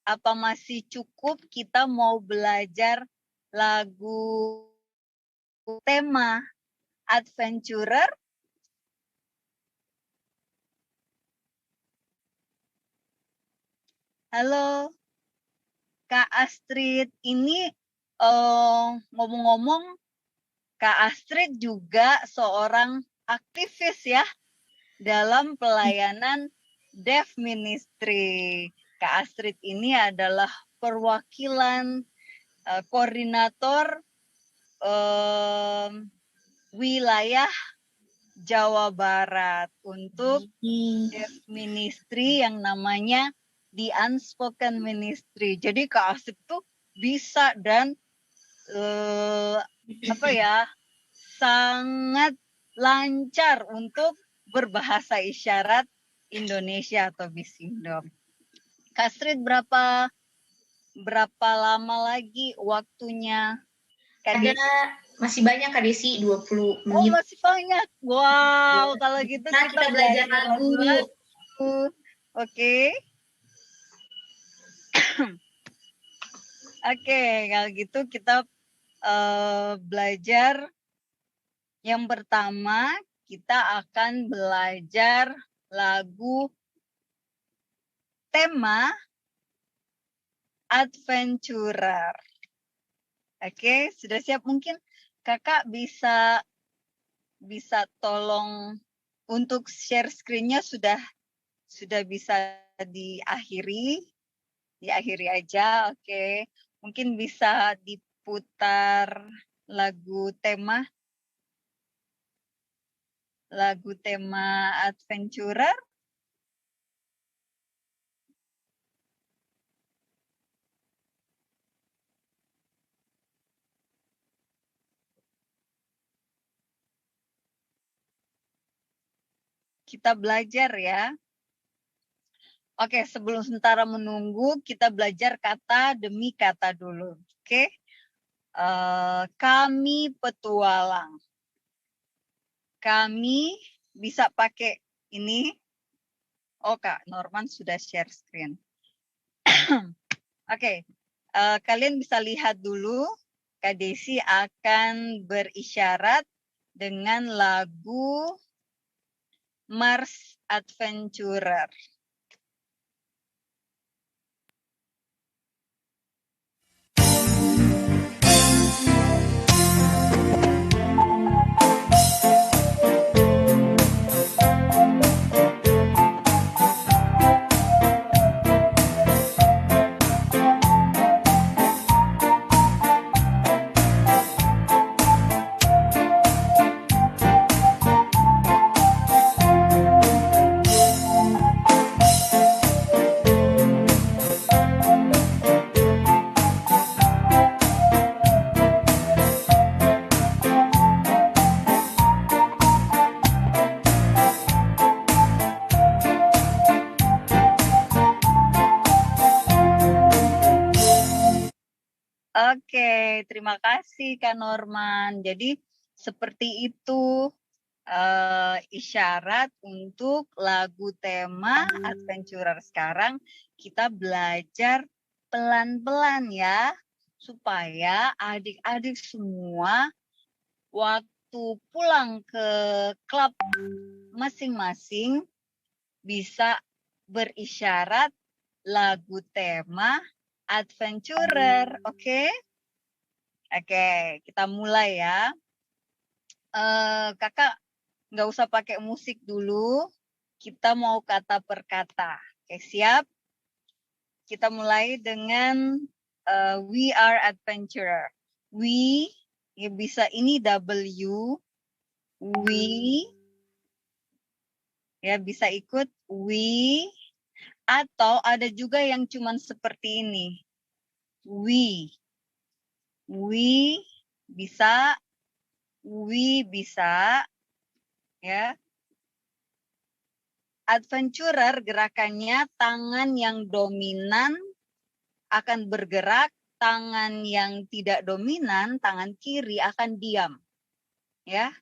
Apa masih cukup kita mau belajar lagu tema adventurer? Halo, Kak Astrid. Ini ngomong-ngomong, Kak Astrid juga seorang aktivis ya dalam pelayanan Deaf Ministry. Kak Astrid ini adalah perwakilan koordinator wilayah Jawa Barat untuk Deaf Ministry yang namanya The Unspoken Ministry. Jadi Kak Astrid tuh bisa dan sangat lancar untuk berbahasa isyarat Indonesia atau Bisindom. Kak Astrid berapa lama lagi waktunya? Ada masih banyak Kak Desi, 20 Oh, menit. masih banyak. Wow, kalau gitu Nah, kita belajar lagu. Oke. Oke, kalau gitu kita belajar. Yang pertama, kita akan belajar lagu tema adventurer. Oke, sudah siap? Mungkin Kakak bisa tolong untuk share screen-nya sudah bisa diakhiri aja. Oke, mungkin bisa diputar lagu tema adventurer. Kita belajar ya. Oke, sebelum sementara menunggu, kita belajar kata demi kata dulu. Oke. Kami petualang. Kami bisa pakai ini. Oh, Kak Norman sudah share screen. Oke. Kalian bisa lihat dulu. Kak Desi akan berisyarat dengan lagu Mars Adventurer. Oke, terima kasih Kak Norman. Jadi seperti itu isyarat untuk lagu tema adventurer. Sekarang kita belajar pelan-pelan ya, supaya adik-adik semua waktu pulang ke klub masing-masing bisa berisyarat lagu tema adventurer. Oke? Oke, kita mulai ya. Kakak nggak usah pakai musik dulu. Kita mau kata per kata. Oke, siap? Kita mulai dengan we are adventurer. We, ya bisa ini W. We, ya bisa ikut we. Atau ada juga yang cuman seperti ini. We bisa. We bisa. Ya. Adventurer gerakannya tangan yang dominan akan bergerak, tangan yang tidak dominan, tangan kiri akan diam. Ya.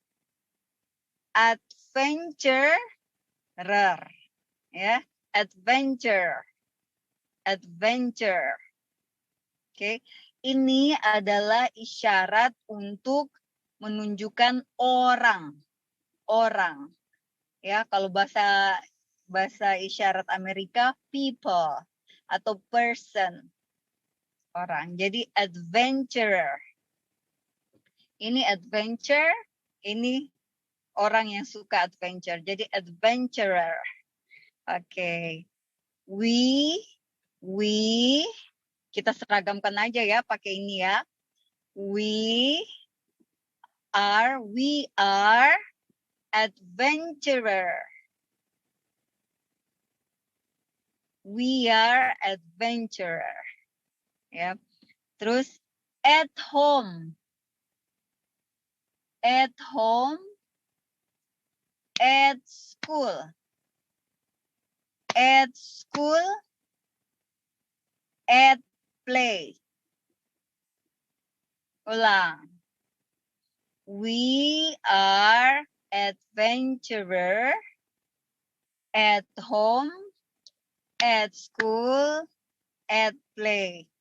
adventurer, ya, adventure. Oke. Ini adalah isyarat untuk menunjukkan orang. Ya, kalau bahasa isyarat Amerika people atau person. Orang. Jadi adventurer. Ini adventure, ini orang yang suka adventure. Jadi adventurer. Oke. We kita seragamkan aja ya pakai ini ya. We are adventurer. We are adventurer. Ya. Terus at home, at school, at play. Ulang. We are adventurer at home, at school, at play.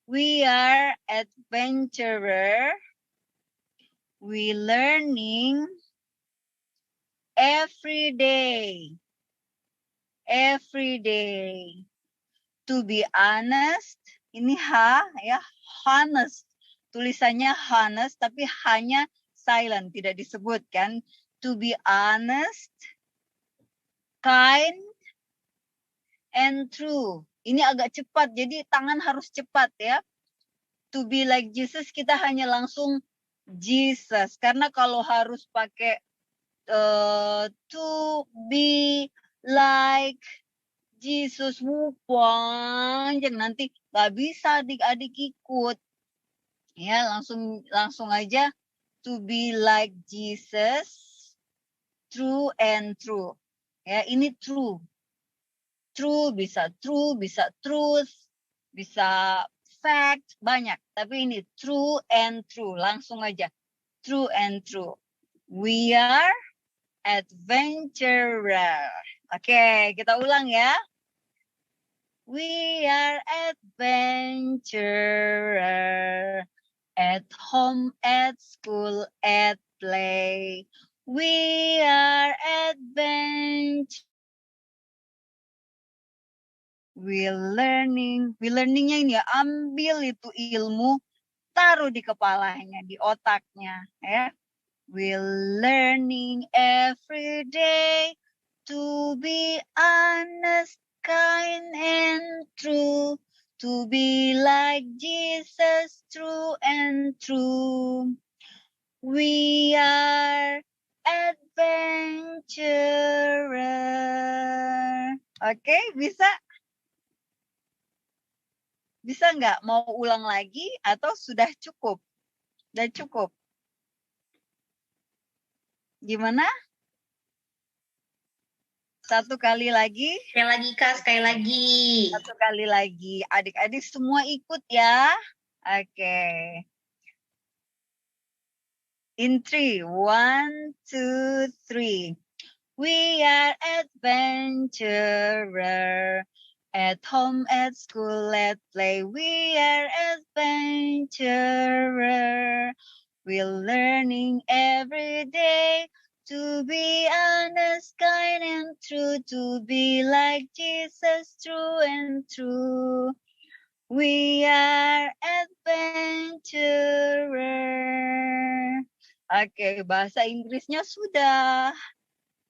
We are adventurer. We learning every day. To be honest, ini ya, honest. Tulisannya honest, tapi hanya silent, tidak disebutkan. To be honest, kind, and true. Ini agak cepat, jadi tangan harus cepat ya. To be like Jesus, kita hanya langsung Jesus. Karena kalau harus pakai to be like Jesus, panjang nanti nggak bisa adik-adik ikut. Ya, langsung aja to be like Jesus, true and true. Ya, ini true. True, bisa truth, bisa fact, banyak. Tapi ini true and true, langsung aja. True and true. We are adventurer. Oke, kita ulang ya. We are adventurer. At home, at school, at play. We are adventurer. We learningnya ini ya, ambil itu ilmu, taruh di kepalanya, di otaknya, ya. We learning every day to be honest, kind, and true, to be like Jesus, true and true. We are adventurer. Oke, bisa? Bisa nggak? Mau ulang lagi atau sudah cukup? Sudah cukup. Gimana? Satu kali lagi. Sekali lagi Kak, sekali lagi. Satu kali lagi. Adik-adik semua ikut ya. Oke. In 3, 1, 2, 3. We are adventurer. At home, at school, at play, we are adventurer. We're learning every day to be honest, kind, and true, to be like Jesus, true and true. We are adventurer. Oke, bahasa Inggrisnya sudah.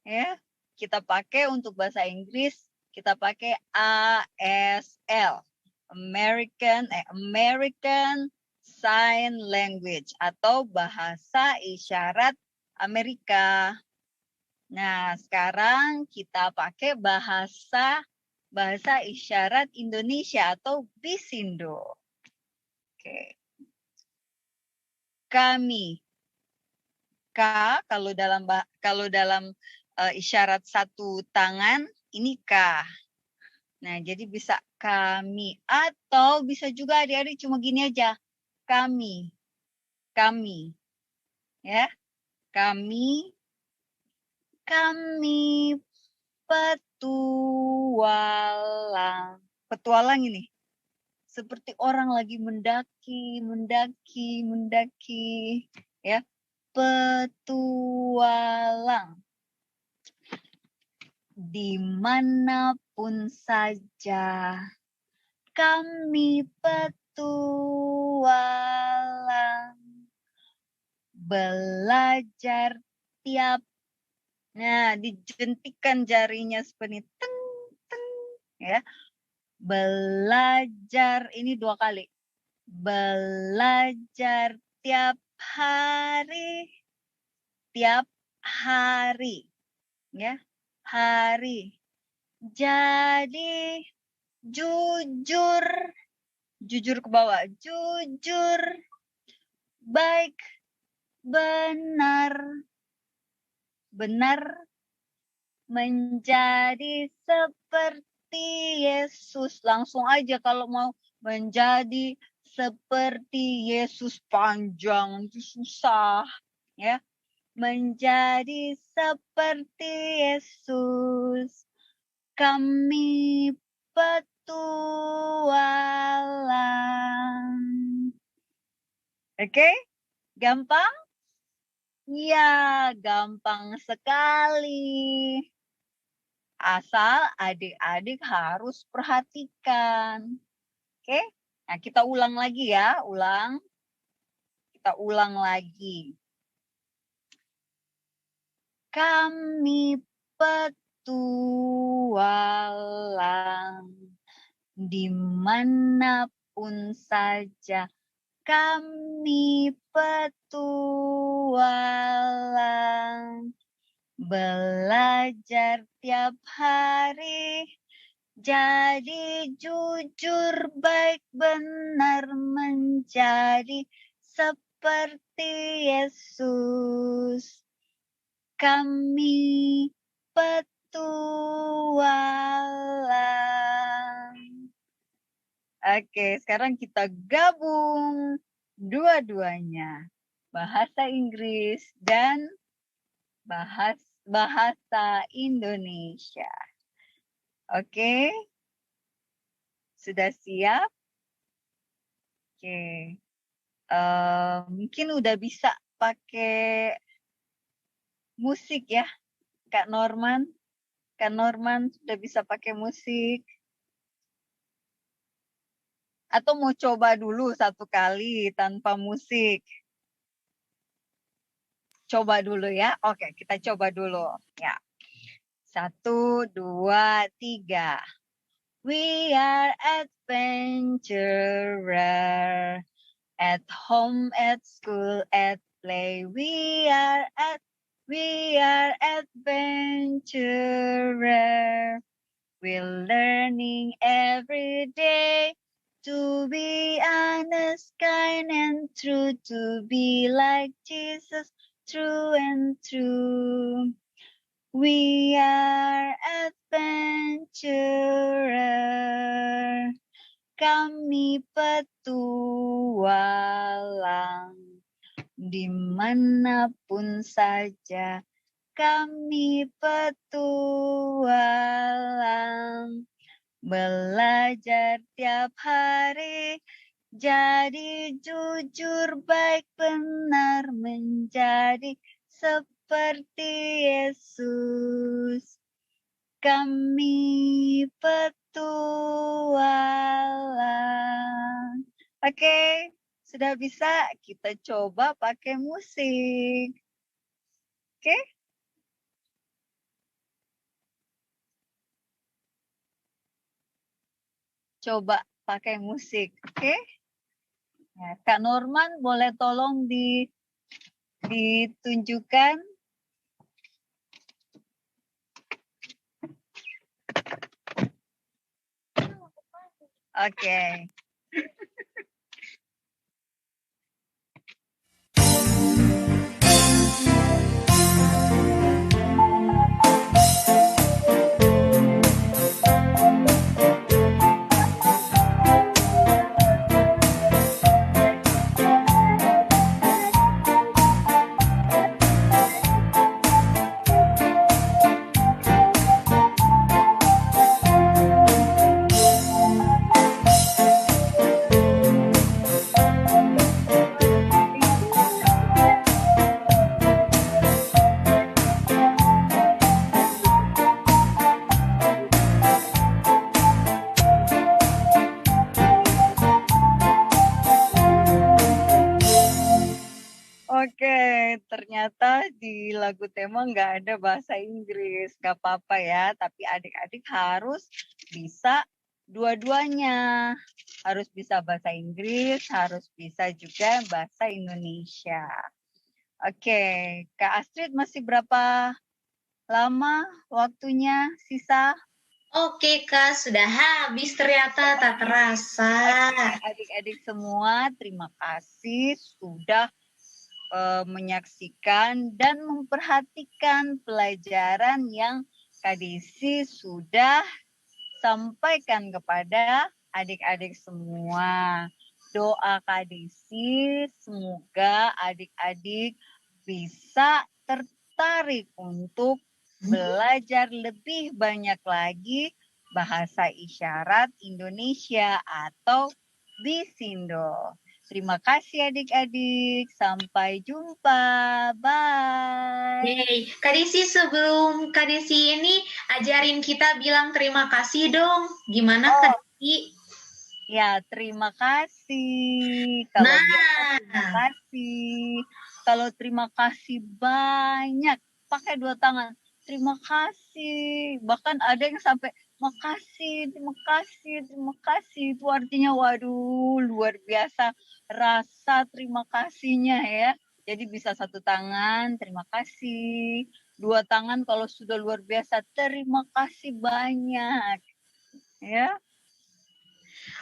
Ya, kita pakai untuk bahasa Inggris. Kita pakai ASL, American Sign Language atau bahasa isyarat Amerika. Nah, sekarang kita pakai bahasa isyarat Indonesia atau Bisindo. Oke. Kami. K kalau dalam isyarat satu tangan ini K. Nah, jadi bisa kami atau bisa juga adik-adik cuma gini aja. Kami. Ya. Kami Kami petualang. Petualang ini seperti orang lagi mendaki, ya. Petualang dimanapun saja. Kami petualang, belajar tiap. Nah, dijentikan jarinya seperti teng, teng, ya. Belajar ini 2 kali. Belajar tiap hari, ya. Hari. Jadi jujur ke bawah, jujur, baik, benar, menjadi seperti Yesus. Langsung aja kalau mau menjadi seperti Yesus, panjang itu susah, ya. Menjadi seperti Yesus. Kami petualang. Oke? Gampang? Ya, gampang sekali. Asal adik-adik harus perhatikan. Oke? Nah, kita ulang lagi ya. Kita ulang lagi. Kami petualang dimanapun saja. Kami petualang, belajar tiap hari. Jadi jujur, baik, benar, menjadi seperti Yesus. Kami petualang. Oke, sekarang kita gabung dua-duanya. Bahasa Inggris dan bahasa Indonesia. Oke? Sudah siap? Oke. Mungkin udah bisa pakai musik ya, Kak Norman. Kak Norman sudah bisa pakai musik. Atau mau coba dulu 1 kali tanpa musik? Coba dulu ya. Oke, kita coba dulu. Ya. 1, 2, 3. We are adventurer. At home, at school, at play. We are adventurer. We're learning every day to be honest, kind, and true. To be like Jesus, true and true. We are adventurer. Kami petualang dimanapun saja. Kami petualang, belajar tiap hari. Jadi jujur, baik, benar, menjadi seperti Yesus. Kami petualang. Oke, sudah bisa? Kita coba pakai musik. Oke? Coba pakai musik, oke? Ya, Kak Norman boleh tolong ditunjukkan. Oke. ternyata di lagu tema nggak ada bahasa Inggris. Gak apa-apa ya, tapi adik-adik harus bisa dua-duanya. Harus bisa bahasa Inggris, harus bisa juga bahasa Indonesia. Oke, Kak Astrid masih berapa lama waktunya sisa? Oke Kak, sudah habis ternyata tak terasa. Adik-adik semua, terima kasih sudah menyaksikan dan memperhatikan pelajaran yang Kak Desi sudah sampaikan kepada adik-adik semua. Doa Kak Desi, semoga adik-adik bisa tertarik untuk belajar lebih banyak lagi bahasa isyarat Indonesia atau Bisindo. Terima kasih adik-adik. Sampai jumpa. Bye. Yeay. Kak Desi, sebelum Kak Desi ini ajarin kita bilang terima kasih dong. Gimana Kak Desi? Ya, terima kasih. Kalau biasa terima kasih. Kalau terima kasih banyak, pakai 2 tangan. Terima kasih. Bahkan ada yang sampai makasih, terima kasih, terima kasih. Itu artinya waduh, luar biasa rasa terima kasihnya ya. Jadi bisa 1 tangan, terima kasih. 2 tangan kalau sudah luar biasa, terima kasih banyak. Ya.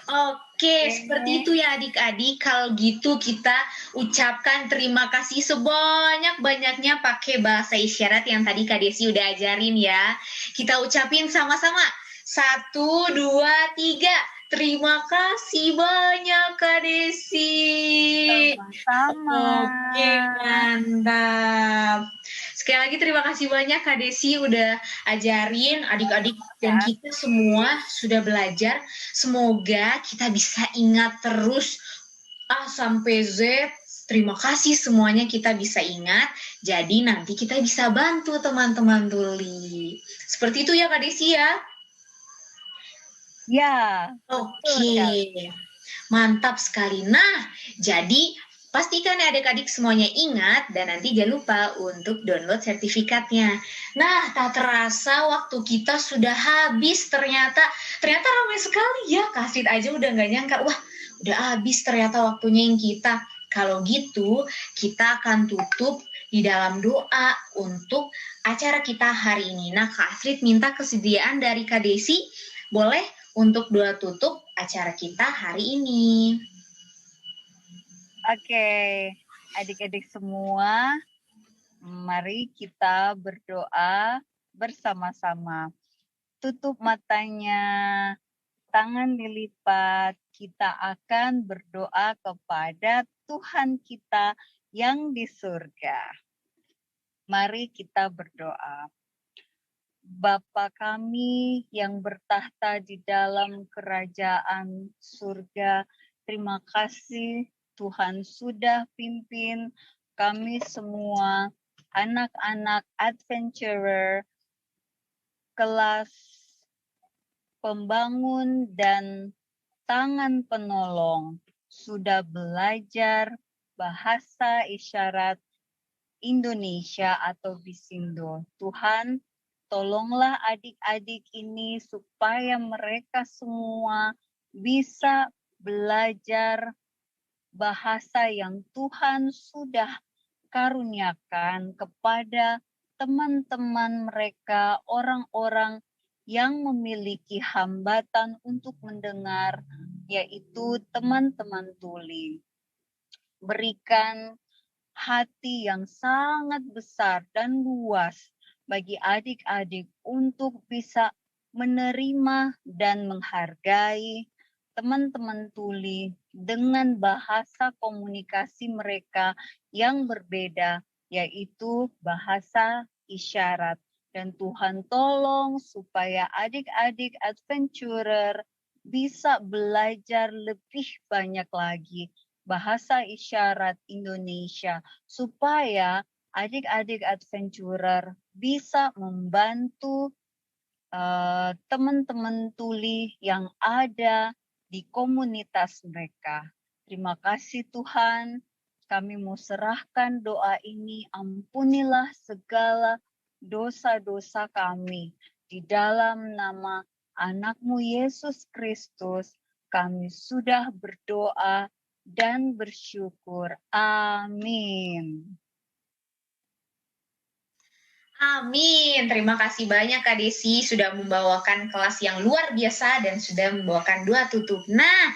Oke, seperti itu ya adik-adik. Kalau gitu kita ucapkan terima kasih sebanyak-banyaknya pakai bahasa isyarat yang tadi Kak Desi udah ajarin ya. Kita ucapin sama-sama. 1, 2, 3. Terima kasih banyak Kak Desi. Sama-sama. Oke, mantap. Sekali lagi terima kasih banyak Kak Desi udah ajarin adik-adik dan kita semua sudah belajar. Semoga kita bisa ingat terus A sampai Z. Terima kasih semuanya kita bisa ingat. Jadi nanti kita bisa bantu teman-teman tuli. Seperti itu ya Kak Desi ya? Ya. Oke. Mantap sekali. Nah, jadi pastikan ya adik-adik semuanya ingat dan nanti jangan lupa untuk download sertifikatnya. Nah, tak terasa waktu kita sudah habis ternyata ramai sekali ya. Kasit aja udah nggak nyangka. Wah, udah habis ternyata waktunya yang kita. Kalau gitu, kita akan tutup di dalam doa untuk acara kita hari ini. Nah, Kak Astrid minta kesediaan dari Kak Desi, boleh untuk doa tutup acara kita hari ini. Oke, adik-adik semua, mari kita berdoa bersama-sama. Tutup matanya, tangan dilipat, kita akan berdoa kepada Tuhan kita yang di surga. Mari kita berdoa. Bapa kami yang bertahta di dalam kerajaan surga, terima kasih Tuhan sudah pimpin kami semua, anak-anak adventurer, kelas pembangun dan tangan penolong, sudah belajar bahasa isyarat Indonesia atau Bisindo. Tuhan, tolonglah adik-adik ini supaya mereka semua bisa belajar bahasa yang Tuhan sudah karuniakan kepada teman-teman mereka, orang-orang yang memiliki hambatan untuk mendengar, yaitu teman-teman tuli. Berikan hati yang sangat besar dan luas bagi adik-adik untuk bisa menerima dan menghargai teman-teman tuli dengan bahasa komunikasi mereka yang berbeda, yaitu bahasa isyarat. Dan Tuhan tolong supaya adik-adik adventurer bisa belajar lebih banyak lagi bahasa isyarat Indonesia, supaya adik-adik adventurer bisa membantu teman-teman tuli yang ada di komunitas mereka. Terima kasih Tuhan, kami mau serahkan doa ini, ampunilah segala dosa-dosa kami. Di dalam nama anakmu Yesus Kristus, kami sudah berdoa dan bersyukur. Amin. Amin. Terima kasih banyak Kak Desi sudah membawakan kelas yang luar biasa dan sudah membawakan doa tutup. Nah,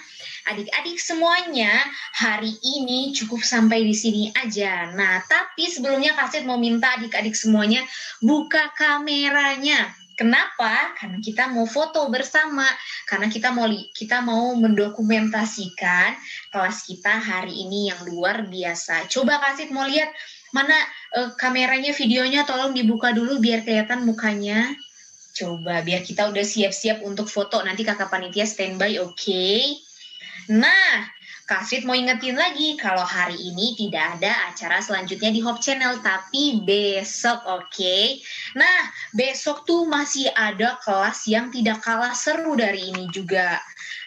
adik-adik semuanya, hari ini cukup sampai di sini aja. Nah, tapi sebelumnya Kak Sid mau minta adik-adik semuanya buka kameranya. Kenapa? Karena kita mau foto bersama. Karena kita mau mendokumentasikan kelas kita hari ini yang luar biasa. Coba Kak Sid mau lihat mana kameranya, videonya tolong dibuka dulu biar kelihatan mukanya. Coba biar kita udah siap-siap untuk foto. Nanti kakak panitia standby, oke? Nah, Kak Astrid mau ingetin lagi kalau hari ini tidak ada acara selanjutnya di Hope Channel, tapi besok, oke? Nah, besok tuh masih ada kelas yang tidak kalah seru dari ini juga.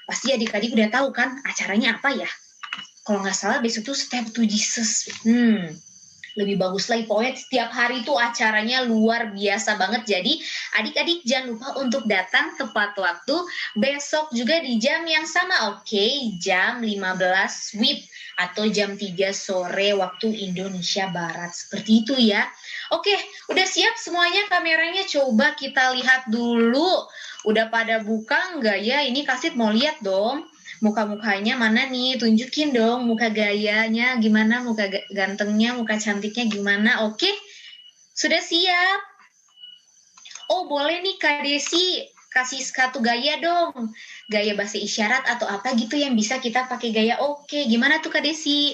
Pasti adik-adik udah tahu kan acaranya apa ya? Kalau nggak salah besok tuh Step to Jesus. Lebih bagus lagi, pokoknya setiap hari itu acaranya luar biasa banget. Jadi adik-adik jangan lupa untuk datang tepat waktu besok juga di jam yang sama, oke? Jam 15 WIB atau jam 3 sore waktu Indonesia Barat, seperti itu ya. Oke, udah siap semuanya kameranya? Coba kita lihat dulu. Udah pada buka nggak ya? Ini Kak Sid mau lihat dong. Muka-mukanya mana nih? Tunjukin dong muka gayanya gimana, muka gantengnya, muka cantiknya gimana. Oke? Sudah siap? Oh, boleh nih Kak Desi kasih satu gaya dong. Gaya bahasa isyarat atau apa gitu yang bisa kita pakai gaya oke. Gimana tuh Kak Desi?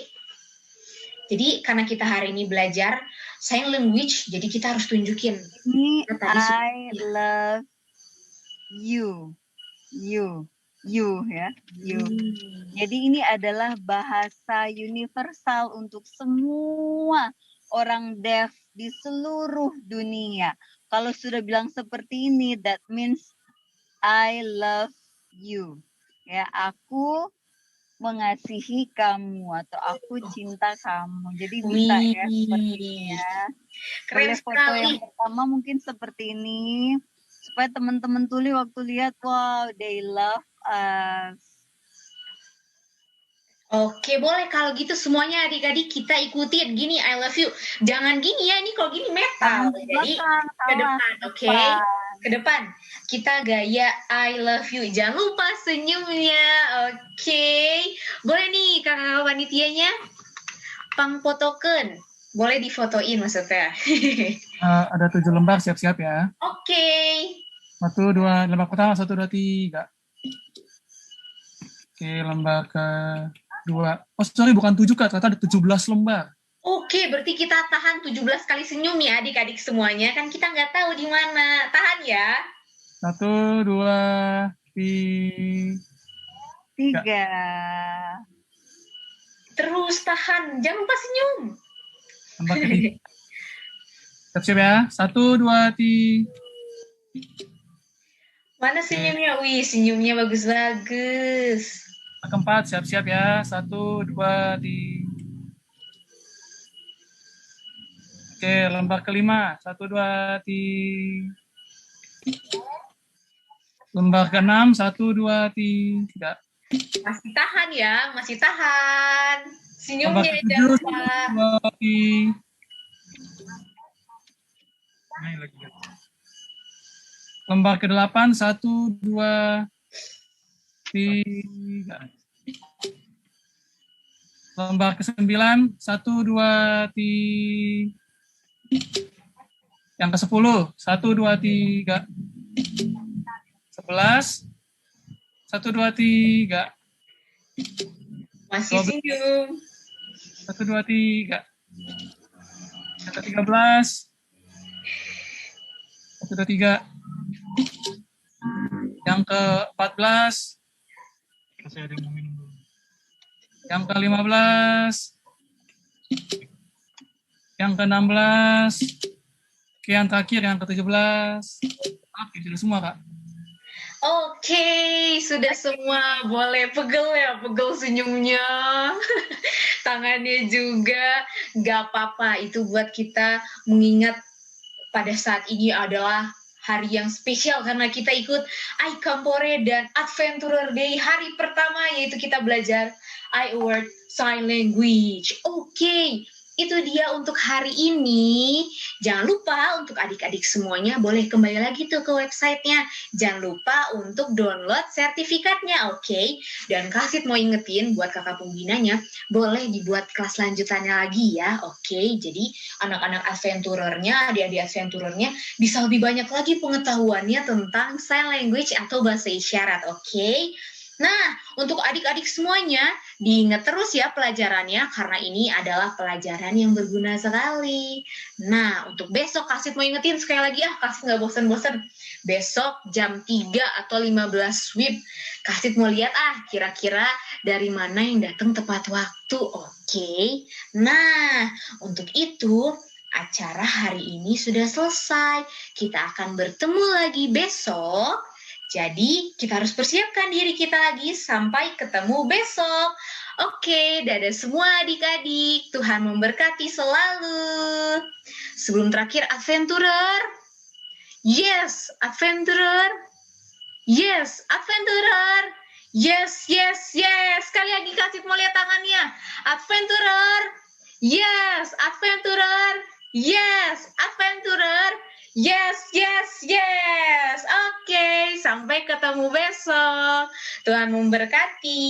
Jadi karena kita hari ini belajar sign language, jadi kita harus tunjukin. Ini I love you. You ya, you. Jadi ini adalah bahasa universal untuk semua orang deaf di seluruh dunia. Kalau sudah bilang seperti ini, that means I love you. Ya, aku mengasihi kamu atau aku cinta kamu. Jadi bisa ya seperti ini ya. Boleh foto yang pertama mungkin seperti ini. Supaya teman-teman tuli waktu lihat, wow, they love us. Oke, boleh kalau gitu semuanya adik-adik kita ikutin gini, I love you. Jangan gini ya, ini kalau gini metal. Jadi ke depan, oke? Ke depan. Kita gaya I love you. Jangan lupa senyumnya, oke? Boleh nih kakak panitianya, pangfotoken. Boleh difotoin maksudnya. Ada 7 lembar, siap-siap ya. Oke. 1, 2, lembar pertama, 1, 2, 3. Oke, lembar kedua. Oh, sorry, bukan 7, Kak. Ternyata ada 17 lembar. Oke, berarti kita tahan 17 kali senyum ya adik-adik semuanya. Kan kita nggak tahu di mana. Tahan ya. 1, 2, 3. Terus tahan. Jangan lupa senyum. Lembar ketiga. Siap-siap ya. 1, 2, 3. Mana senyumnya? Wih, senyumnya bagus-bagus. Lembar keempat, siap-siap ya. 1, 2, 3. Oke, lembar kelima. 1, 2, 3. Lembar keenam. 1, 2, 3. Masih tahan ya, masih tahan. Lembar Senyumnya ketujuh. jangan 1, lupa. 2, 3. Ini lagi. Lembar ke-8, 1, 2, 3. Lembar ke-9, 1, 2, 3. Yang ke-10, 1, 2, 3. 11, 1, 2, 3. Masih senyum. 1, 2, 3. Yang ke-13, 1, 2, 3. Yang ke-14, saya ada yang mau minum dulu. Yang ke-15, yang ke-16, yang terakhir yang ke-17. Oke, sudah semua, Kak. Oke, sudah semua boleh pegel ya, pegel senyumnya. Tangannya juga, gak apa-apa. Itu buat kita mengingat pada saat ini adalah hari yang spesial karena kita ikut iCampore dan Adventurer Day hari pertama, yaitu kita belajar iWord Sign Language. Oke, itu dia untuk hari ini. Jangan lupa untuk adik-adik semuanya boleh kembali lagi tuh ke websitenya. Jangan lupa untuk download sertifikatnya, oke? Dan Kak mau ingetin buat kakak pembinanya, boleh dibuat kelas lanjutannya lagi ya, oke? Jadi anak-anak adventurernya, adik-adik adventurernya bisa lebih banyak lagi pengetahuannya tentang sign language atau bahasa isyarat, oke? Nah, untuk adik-adik semuanya, diingat terus ya pelajarannya, karena ini adalah pelajaran yang berguna sekali. Nah, untuk besok, Kasit mau ingetin sekali lagi ya, Kasit nggak bosan-bosan. Besok jam 3 atau 15 WIB, Kasit mau lihat kira-kira dari mana yang datang tepat waktu, oke? Nah, untuk itu, acara hari ini sudah selesai. Kita akan bertemu lagi besok. Jadi, kita harus persiapkan diri kita lagi sampai ketemu besok. Oke, dadah semua adik-adik. Tuhan memberkati selalu. Sebelum terakhir, Adventurer. Yes, Adventurer. Yes, Adventurer. Yes, yes, yes. Sekali lagi Kak mau lihat tangannya. Adventurer. Yes, Adventurer. Yes, Adventurer. Yes, yes, yes. Oke, sampai ketemu besok. Tuhan memberkati.